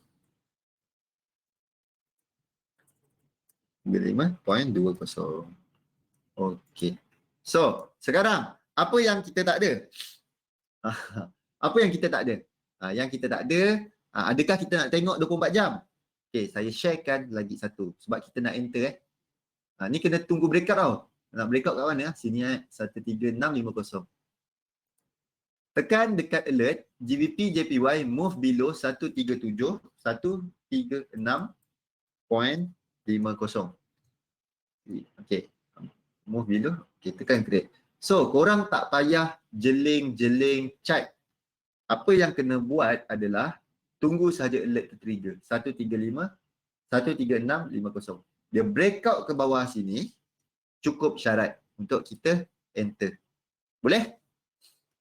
Okey. So, sekarang apa yang kita tak ada? Apa yang kita tak ada? Yang kita tak ada, adakah kita nak tengok 24 jam? Okey, saya sharekan lagi satu sebab kita nak enter ni kena tunggu breakout tau. Nak breakout kat mana? Sini 13650. Tekan dekat alert, GBP JPY move below 137 136.50. Okey. Move below. Okey, tekan create. So, korang tak payah jeling-jeling check. Apa yang kena buat adalah tunggu sahaja alert trigger 136.50. Dia breakout ke bawah sini, cukup syarat untuk kita enter. Boleh?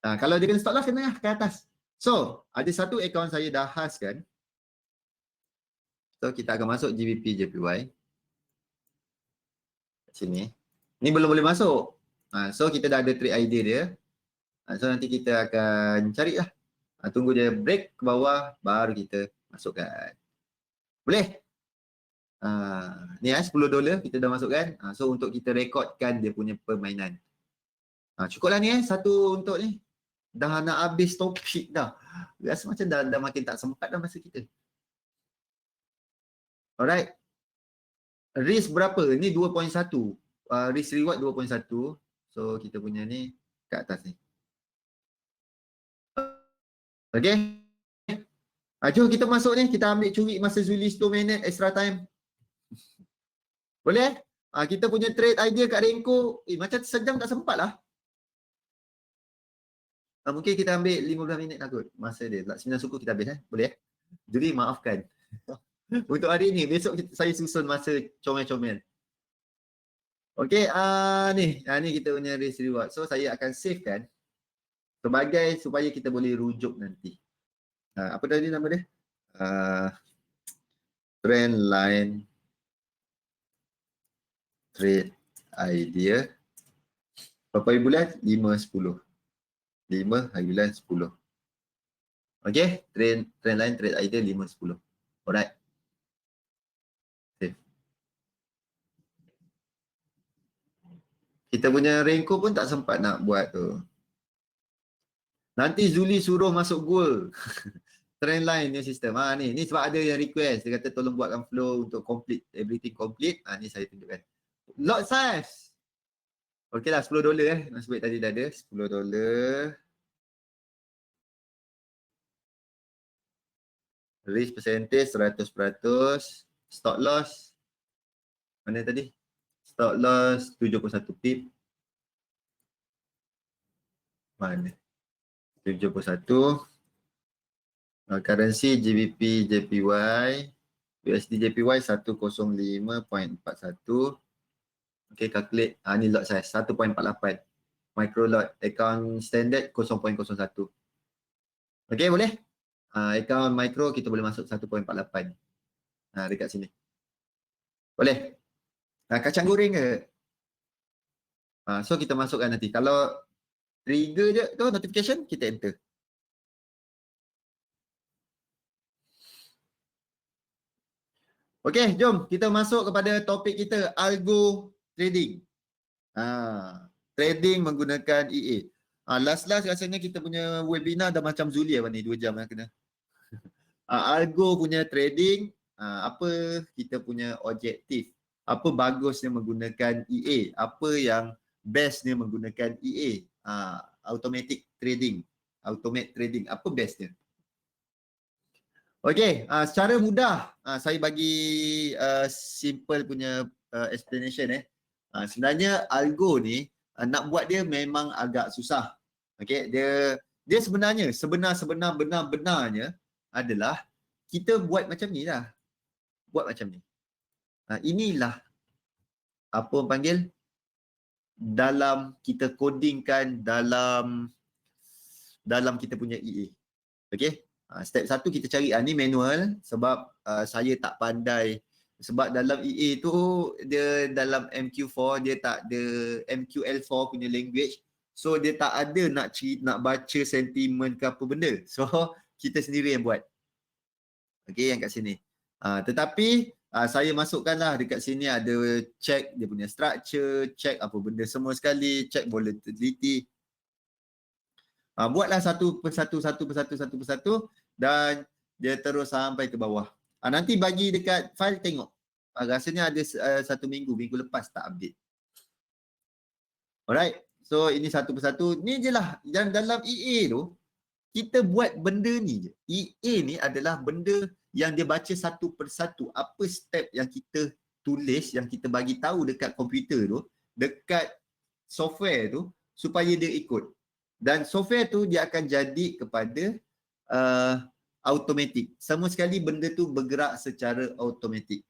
Kalau dia kena stop loss, kena ke atas. So, ada satu akaun saya dah khaskan. So, kita akan masuk GBP JPY. Sini. Ni belum boleh masuk. So, kita dah ada trade idea dia. So, nanti kita akan carilah. Tunggu dia break ke bawah, baru kita masukkan. Boleh? Ni $10 kita dah masukkan. So, untuk kita rekodkan dia punya permainan. Cukuplah ni satu untuk ni. Dah nak habis topik dah. Rasa macam dah makin tak sempat dah masa kita. Alright. Risk berapa? Ni 2.1. Risk reward 2.1. So, kita punya ni kat atas ni. Okay. Jom kita masuk ni. Kita ambil curi masa Zulis 2 minit extra time. Boleh? Kita punya trade idea kat Renko. Macam sejam tak sempat lah. Mungkin kita ambil 15 minit lah kot. Masa dia. 9 suku kita habis. Boleh? Jadi maafkan. Untuk hari ni. Besok saya susun masa comel-comel. Okay. Ni kita punya risk reward. So saya akan save kan. Sebagai supaya kita boleh rujuk nanti. Apa tadi nama dia? Trendline trade idea. Berapa hari bulan? 5, 10. 5 hari bulan 10. Okay, trendline trade idea 5, 10. Alright. Okay. Kita punya Renko pun tak sempat nak buat tu. Nanti Zuli suruh masuk goal. Trendline ni sistem. Ni sebab ada yang request. Dia kata tolong buatkan flow untuk complete, everything complete. Ni saya tunjukkan. Lot size. Okey lah, $10 Nasib baik tadi dah ada. $10. Risk percentage 100%. Stop loss. Mana tadi? Stop loss 71 pip. Mana? 71. Currency GBP JPY. USD JPY 105.41. Okay, calculate. Ni lot size 1.48. Micro lot. Account standard 0.01. Okay, boleh? Account micro kita boleh masuk 1.48. Dekat sini. Boleh? Kacang goreng ke? So kita masukkan nanti. Kalau trigger je tu notification, kita enter. Okey, jom kita masuk kepada topik kita, algo trading. Trading menggunakan EA. Last rasanya kita punya webinar dah macam Zuli ni, 2 jam lah kena. Algo punya trading, apa kita punya objektif? Apa bagusnya menggunakan EA? Apa yang bestnya menggunakan EA? Automatic trading. Automate trading, apa bestnya? Okey, secara mudah saya bagi simple punya explanation. Sebenarnya algo ni nak buat dia memang agak susah. Okey, dia sebenarnya benar-benarnya adalah kita buat macam ni lah. Buat macam ni. Inilah apa orang panggil dalam kita codingkan dalam kita punya EA. Okey. Step 1 kita cari ni manual sebab saya tak pandai, sebab dalam EA tu dia dalam MQ4 dia tak ada MQL4 punya language, so dia tak ada nak baca sentimen ke apa benda, so kita sendiri yang buat. Okey, yang kat sini. Tetapi saya masukkanlah dekat sini ada check dia punya structure, check apa benda semua sekali, check volatility. Buatlah satu persatu dan dia terus sampai ke bawah. Nanti bagi dekat file tengok. Rasanya ada 1 minggu lepas tak update. Alright. So ini satu persatu. Ni je lah. Dan dalam EA tu, kita buat benda ni je. EA ni adalah benda yang dia baca satu persatu. Apa step yang kita tulis, yang kita bagi tahu dekat komputer tu, dekat software tu, supaya dia ikut. Dan software tu dia akan jadi kepada automatic. Semua sekali benda tu bergerak secara automatic.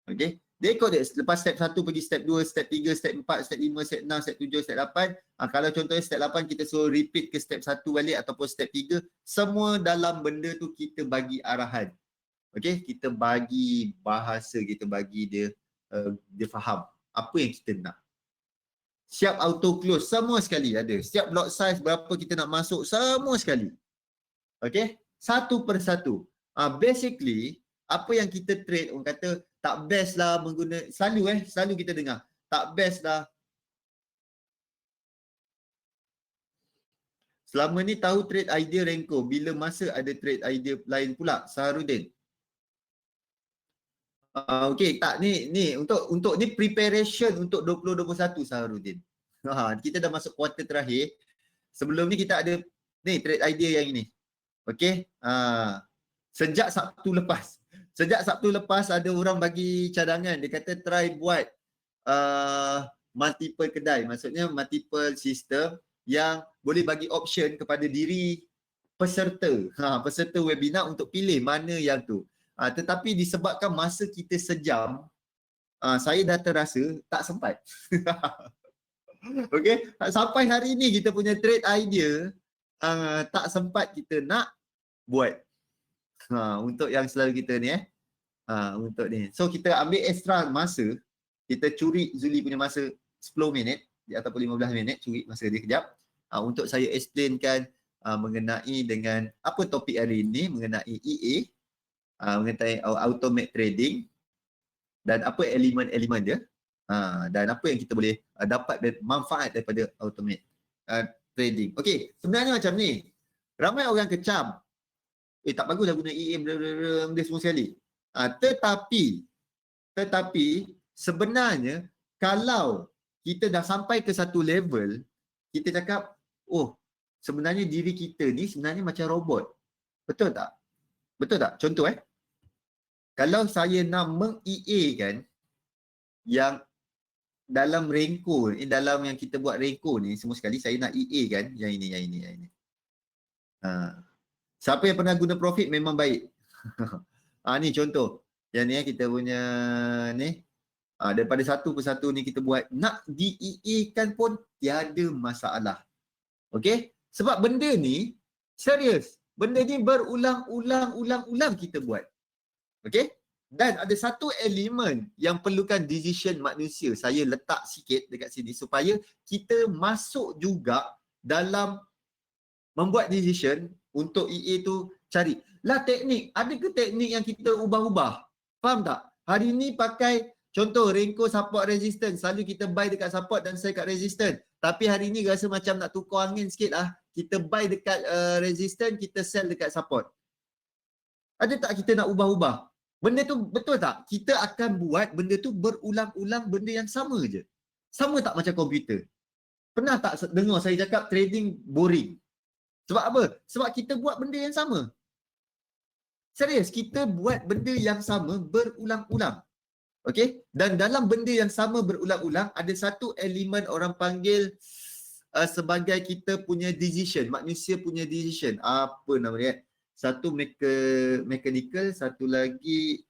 Okey. Dia ikut dia. Lepas step 1 pergi step 2, step 3, step 4, step 5, step 6, step 7, step 8. Kalau contohnya step 8 kita suruh repeat ke step 1 balik ataupun step 3. Semua dalam benda tu kita bagi arahan. Okey. Kita bagi bahasa, kita bagi dia faham apa yang kita nak. Siap auto close, semua sekali ada. Siap block size berapa kita nak masuk, semua sekali. Okay, satu persatu. Basically, apa yang kita trade, orang kata tak best lah menggunakan, selalu kita dengar, tak best lah. Selama ni tahu trade idea Renko, bila masa ada trade idea lain pula, Saharudin? Okey, tak ni untuk ni preparation untuk 2021 Saharudin. Kita dah masuk kuartal terakhir. Sebelum ni kita ada ni trade idea yang ini. Okey. Sejak Sabtu lepas ada orang bagi cadangan, dia kata try buat multiple kedai, maksudnya multiple sistem yang boleh bagi option kepada diri peserta. Peserta webinar untuk pilih mana yang tu. Tetapi disebabkan masa kita sejam, saya dah terasa tak sempat. Okey, sampai hari ni kita punya trade idea tak sempat kita nak buat. Untuk yang selalu kita ni untuk ni. So kita ambil extra masa, kita curi Zuli punya masa 10 minit ataupun 15 minit, curi masa dia kejap untuk saya explainkan mengenai dengan apa topik hari ini, mengenai EA, mengenai automate trading dan apa elemen-elemen dia, dan apa yang kita boleh dapat manfaat daripada automate trading. Okey, sebenarnya macam ni. Ramai orang kecam, tak baguslah guna EA dia semua sekali. Tetapi sebenarnya kalau kita dah sampai ke satu level, kita cakap, oh, sebenarnya diri kita ni sebenarnya macam robot. Betul tak? Betul tak? Contoh kalau saya nak meng-EA kan yang dalam Renko, dalam yang kita buat Renko ni, semua sekali saya nak EA kan, yang ini. Siapa yang pernah guna profit memang baik. Ni contoh. Yang ni kita punya ni. Daripada satu persatu ni kita buat. Nak di-EA kan pun tiada masalah. Okey? Sebab benda ni serius. Benda ni berulang-ulang kita buat. Okey? Dan ada satu elemen yang perlukan decision manusia. Saya letak sikit dekat sini supaya kita masuk juga dalam membuat decision untuk EA tu cari. Lah teknik. Ada ke teknik yang kita ubah-ubah? Faham tak? Hari ni pakai contoh Renko support resistance. Selalu kita buy dekat support dan sell kat resistance. Tapi hari ni rasa macam nak tukar angin sikit lah. Kita buy dekat resistance, kita sell dekat support. Ada tak kita nak ubah-ubah? Benda tu betul tak? Kita akan buat benda tu berulang-ulang benda yang sama je. Sama tak macam komputer? Pernah tak dengar saya cakap trading boring? Sebab apa? Sebab kita buat benda yang sama. Serius, kita buat benda yang sama berulang-ulang. Okey? Dan dalam benda yang sama berulang-ulang, ada satu elemen orang panggil sebagai kita punya decision. Manusia punya decision. Apa nama dia? Satu mechanical, satu lagi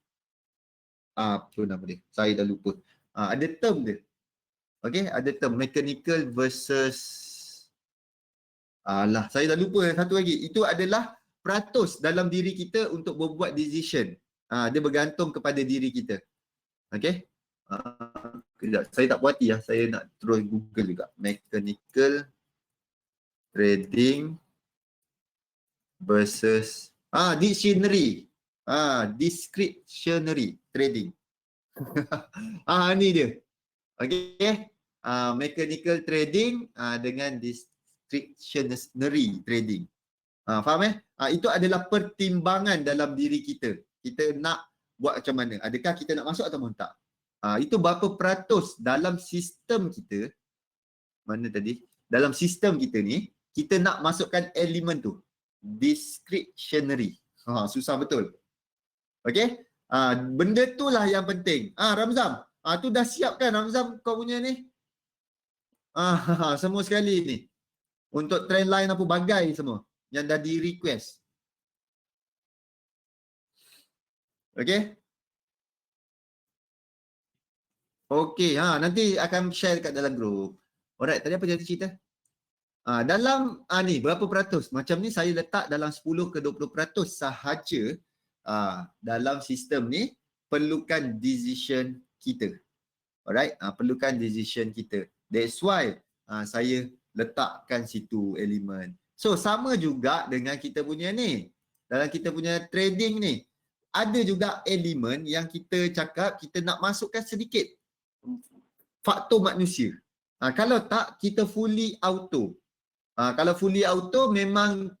apa nama dia? Saya dah lupa. Ada term dia. Okey, ada term mechanical versus saya dah lupa satu lagi. Itu adalah peratus dalam diri kita untuk membuat decision. Dia bergantung kepada diri kita. Okey? Kejap, saya tak puas hati lah. Saya nak terus Google juga. Mechanical trading versus dictionary. Discretionary trading. Ni dia. Okey. Mechanical trading dengan discretionary trading. Faham itu adalah pertimbangan dalam diri kita. Kita nak buat macam mana? Adakah kita nak masuk atau tak? Itu berapa peratus dalam sistem kita? Mana tadi? Dalam sistem kita ni, kita nak masukkan elemen tu. Discretionary. Susah betul. Okey? Benda tu lah yang penting. Ramzam, tu dah siap kan Ramzam kau punya ni? Semua sekali ni. Untuk trend line apa bagai semua yang dah di request. Okey? Okey, nanti akan share kat dalam grup. Alright, tadi apa jadi cerita? Dalam ni berapa peratus? Macam ni saya letak dalam 10 ke 20% sahaja dalam sistem ni perlukan decision kita. Alright, perlukan decision kita. That's why saya letakkan situ elemen. So sama juga dengan kita punya ni. Dalam kita punya trading ni ada juga elemen yang kita cakap kita nak masukkan sedikit faktor manusia. Kalau tak kita fully auto. Kalau fully auto memang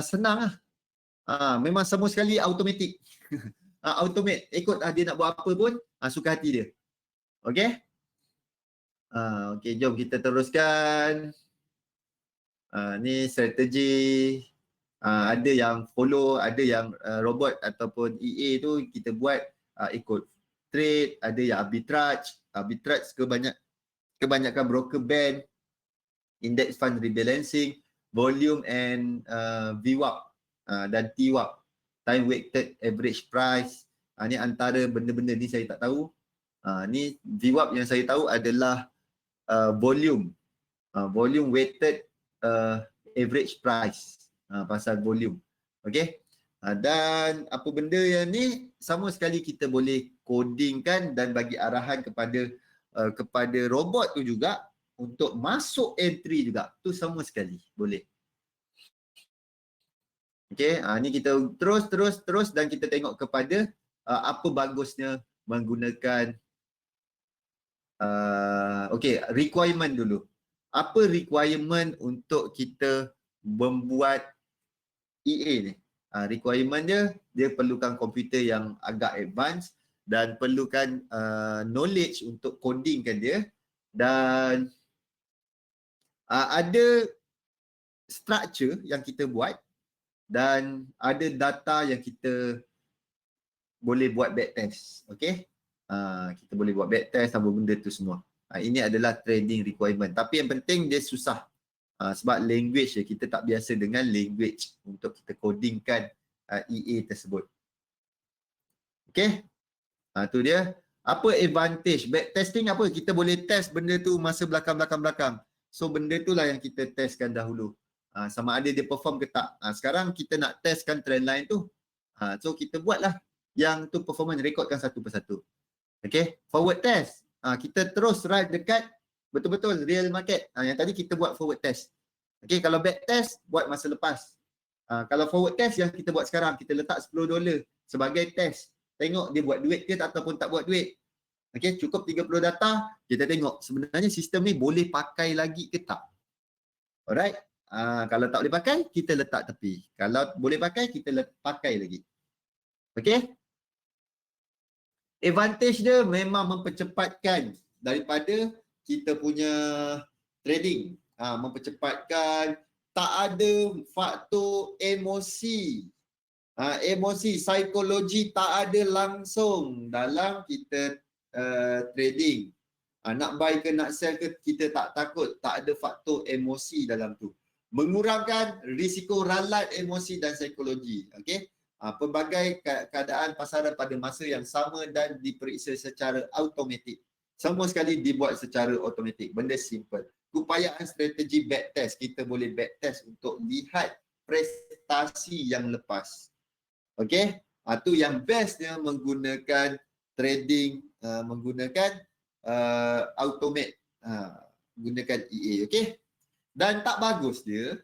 senang lah. Memang semua sekali automatic. Automate. Ikut dia nak buat apa pun suka hati dia. Okey? Okey, jom kita teruskan. Ni strategi. Ada yang follow, ada yang robot ataupun EA tu kita buat ikut trade, ada yang arbitrage. Arbitrage kebanyakan broker ban, index fund rebalancing, volume and VWAP dan TWAP, time weighted average price. Ni antara benda-benda ni saya tak tahu. Ni VWAP yang saya tahu adalah volume weighted average price, pasal volume. Okey. Dan apa benda yang ni sama sekali kita boleh codingkan dan bagi arahan kepada robot tu juga untuk masuk entry juga. Tu sama sekali boleh. Okey, ni kita terus dan kita tengok kepada apa bagusnya menggunakan okey, requirement dulu. Apa requirement untuk kita membuat EA ni? Requirement dia perlukan komputer yang agak advance dan perlukan knowledge untuk codingkan dia, dan ada structure yang kita buat dan ada data yang kita boleh buat backtest. Okey, kita boleh buat backtest apa benda tu semua. Ini adalah trading requirement, tapi yang penting dia susah. Sebab language kita tak biasa dengan language untuk kita codingkan EA tersebut. Okey, tu dia. Apa advantage backtesting? Apa kita boleh test benda tu masa belakang. So benda tu lah yang kita testkan dahulu, sama ada dia perform ke tak. Sekarang kita nak testkan trend line tu, so kita buatlah yang tu performance, rekodkan satu persatu. Okey, forward test, kita terus run dekat betul-betul real market. Yang tadi kita buat forward test. Okey, kalau back test buat masa lepas. Kalau forward test yang kita buat sekarang, kita letak $10 sebagai test. Tengok dia buat duit ke ataupun tak buat duit. Okey, cukup 30 data, kita tengok sebenarnya sistem ni boleh pakai lagi ke tak. Alright. Kalau tak boleh pakai, kita letak tepi. Kalau boleh pakai, kita pakai lagi. Okey. Advantage dia memang mempercepatkan daripada kita punya trading. Mempercepatkan, tak ada faktor emosi. Emosi, psikologi tak ada langsung dalam kita trading. Nak buy ke nak sell ke, kita tak takut, tak ada faktor emosi dalam tu. Mengurangkan risiko ralat emosi dan psikologi. Okey. Pelbagai keadaan pasaran pada masa yang sama dan diperiksa secara automatik. Semua sekali dibuat secara automatik. Benda simple. Keupayaan strategi backtest. Kita boleh backtest untuk lihat prestasi yang lepas. Okey. Tu yang bestnya menggunakan trading, menggunakan automate, gunakan EA. Okey. Dan tak bagus dia,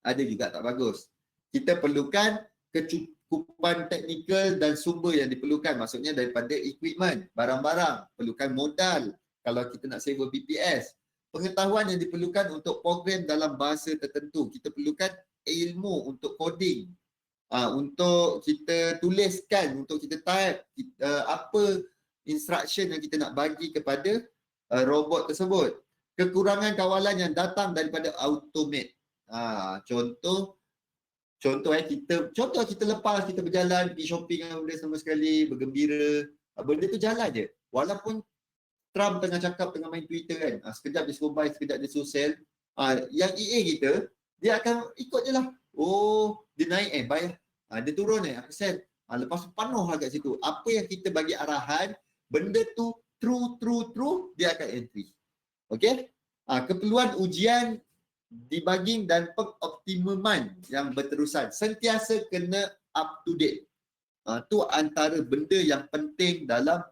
ada juga tak bagus. Kita perlukan kecukupan teknikal dan sumber yang diperlukan, maksudnya daripada equipment, barang-barang, perlukan modal kalau kita nak sewa BPS, pengetahuan yang diperlukan untuk program dalam bahasa tertentu, kita perlukan ilmu untuk coding, untuk kita tuliskan, untuk kita type apa instruction yang kita nak bagi kepada robot tersebut. Kekurangan kawalan yang datang daripada automate. Contoh kita lepas, kita berjalan pergi shopping dengan benda sama sekali, bergembira, benda tu jalan je. Walaupun Trump tengah cakap, tengah main Twitter kan, sekejap dia suruh buy, sekejap dia suruh sell, yang EA kita, dia akan ikut je lah. Oh, dia naik buy lah. Dia turun aku sell. Lepas tu penuh lah kat situ. Apa yang kita bagi arahan, benda tu true, dia akan entry. Okey? Keperluan ujian, debugging dan pengoptimuman yang berterusan. Sentiasa kena up to date. Tu antara benda yang penting dalam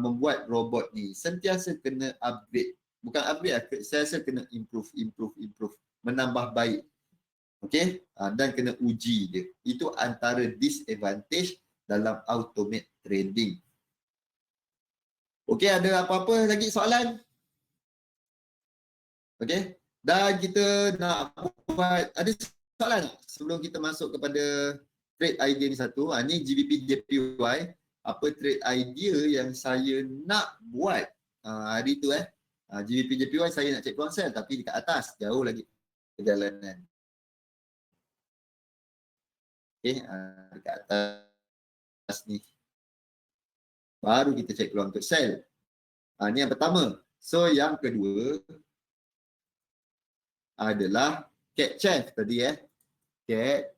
membuat robot ni. Sentiasa kena upgrade. Bukan upgrade, sentiasa kena improve. Menambah baik. Okey? Dan kena uji dia. Itu antara disadvantage dalam automate trading. Okey, ada apa-apa lagi soalan? Okey. Dan kita nak buat, ada soalan sebelum kita masuk kepada trade idea ni satu. Ni GBP JPY. Apa trade idea yang saya nak buat hari tu GBP JPY saya nak check peluang sell tapi dekat atas, jauh lagi perjalanan. Okey, dekat atas ni. Baru kita check peluang untuk sell. Ni yang pertama. So yang kedua adalah cat chef tadi cat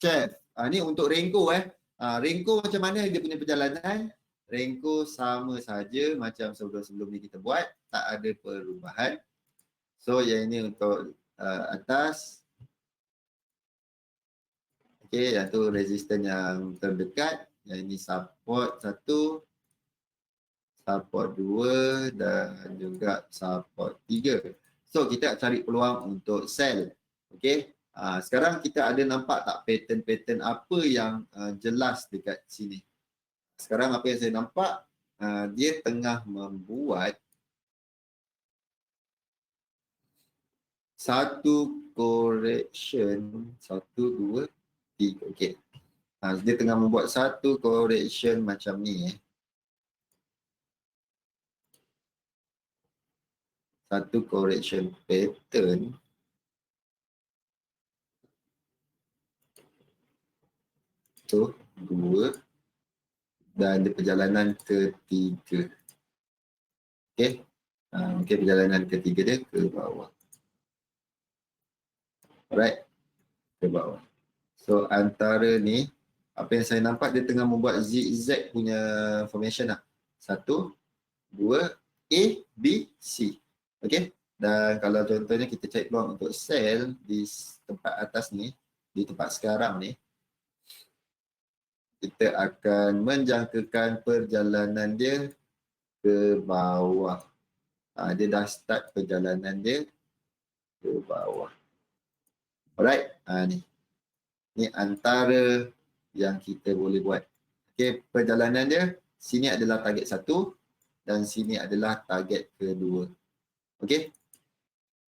chef. Ni untuk Renko Renko macam mana dia punya perjalanan? Renko sama saja macam sebelum ni kita buat, tak ada perubahan. So yang ini untuk atas. Okey, yang tu resistance yang terdekat. Yang ini support 1, support 2 dan juga support 3. So kita cari peluang untuk sell. Okey. Sekarang kita ada nampak tak pattern-pattern apa yang jelas dekat sini. Sekarang apa yang saya nampak, dia tengah membuat satu correction, 1, 2, 3. Okey. Dia tengah membuat satu correction macam ni. Satu correction pattern. Tu, 2. Dan di perjalanan ketiga. Okey. Mungkin perjalanan ketiga dia ke bawah. Alright. Ke bawah. So antara ni, apa yang saya nampak dia tengah membuat zigzag punya formation lah. 1, 2, A, B, C. Okey. Dan kalau contohnya kita cari peluang untuk sell di tempat atas ni, di tempat sekarang ni, kita akan menjangkakan perjalanan dia ke bawah. Dia dah start perjalanan dia ke bawah. Alright. Ni antara yang kita boleh buat. Okey, perjalanan dia sini adalah target 1 dan sini adalah target kedua. Okey.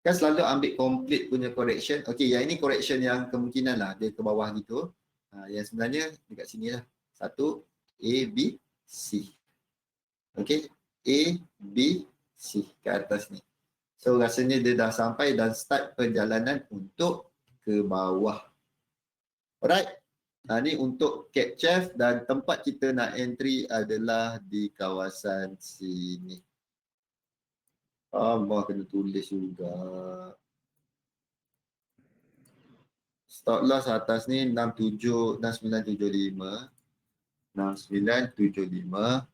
Kan selalu ambil complete punya correction. Okey, yang ini correction yang kemungkinan lah dia ke bawah gitu. Yang sebenarnya dekat sini lah. 1, A, B, C. Okey, A, B, C ke atas ni. So rasanya dia dah sampai dan start perjalanan untuk ke bawah. Alright. Ni untuk CAPCHEF dan tempat kita nak entry adalah di kawasan sini. Kena tulis juga. Stop loss atas ni 6975. 6975.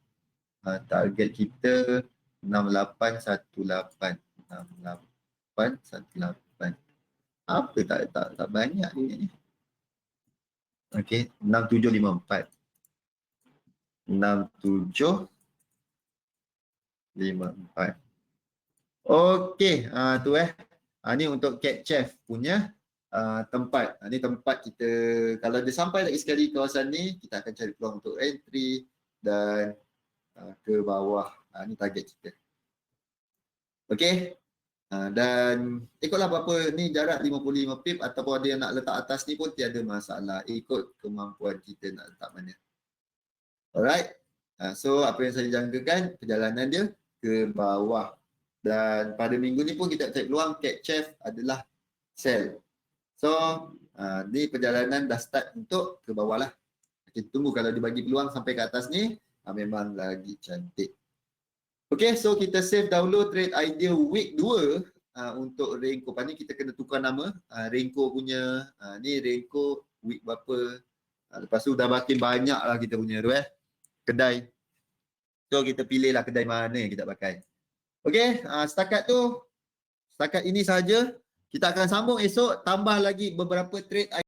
Target kita 6818. 6818. Apa tak banyak ni. Okey, 6754. 6754. Okey, tu ni untuk CAPCHEF punya tempat. Ni tempat kita, kalau dia sampai lagi sekali kawasan ni, kita akan cari peluang untuk entry dan ke bawah. Ni target kita. Okey. Dan ikutlah berapa ni jarak 55 pip ataupun ada yang nak letak atas ni pun tiada masalah. Ikut kemampuan kita nak letak mana. Alright. So apa yang saya jangkakan, perjalanan dia ke bawah. Dan pada minggu ni pun kita cek peluang CAPCHEF adalah sell. So ni perjalanan dah start untuk ke bawah lah. Kita tunggu kalau dibagi peluang sampai ke atas ni, memang lagi cantik. Okay, so kita save dahulu trade idea week 2 untuk Renko. Lepas ni kita kena tukar nama. Renko punya, ni Renko week berapa. Lepas tu dah makin banyak lah kita punya tu kedai. So kita pilih lah kedai mana yang kita pakai. Okay, setakat ini sahaja. Kita akan sambung esok, tambah lagi beberapa trade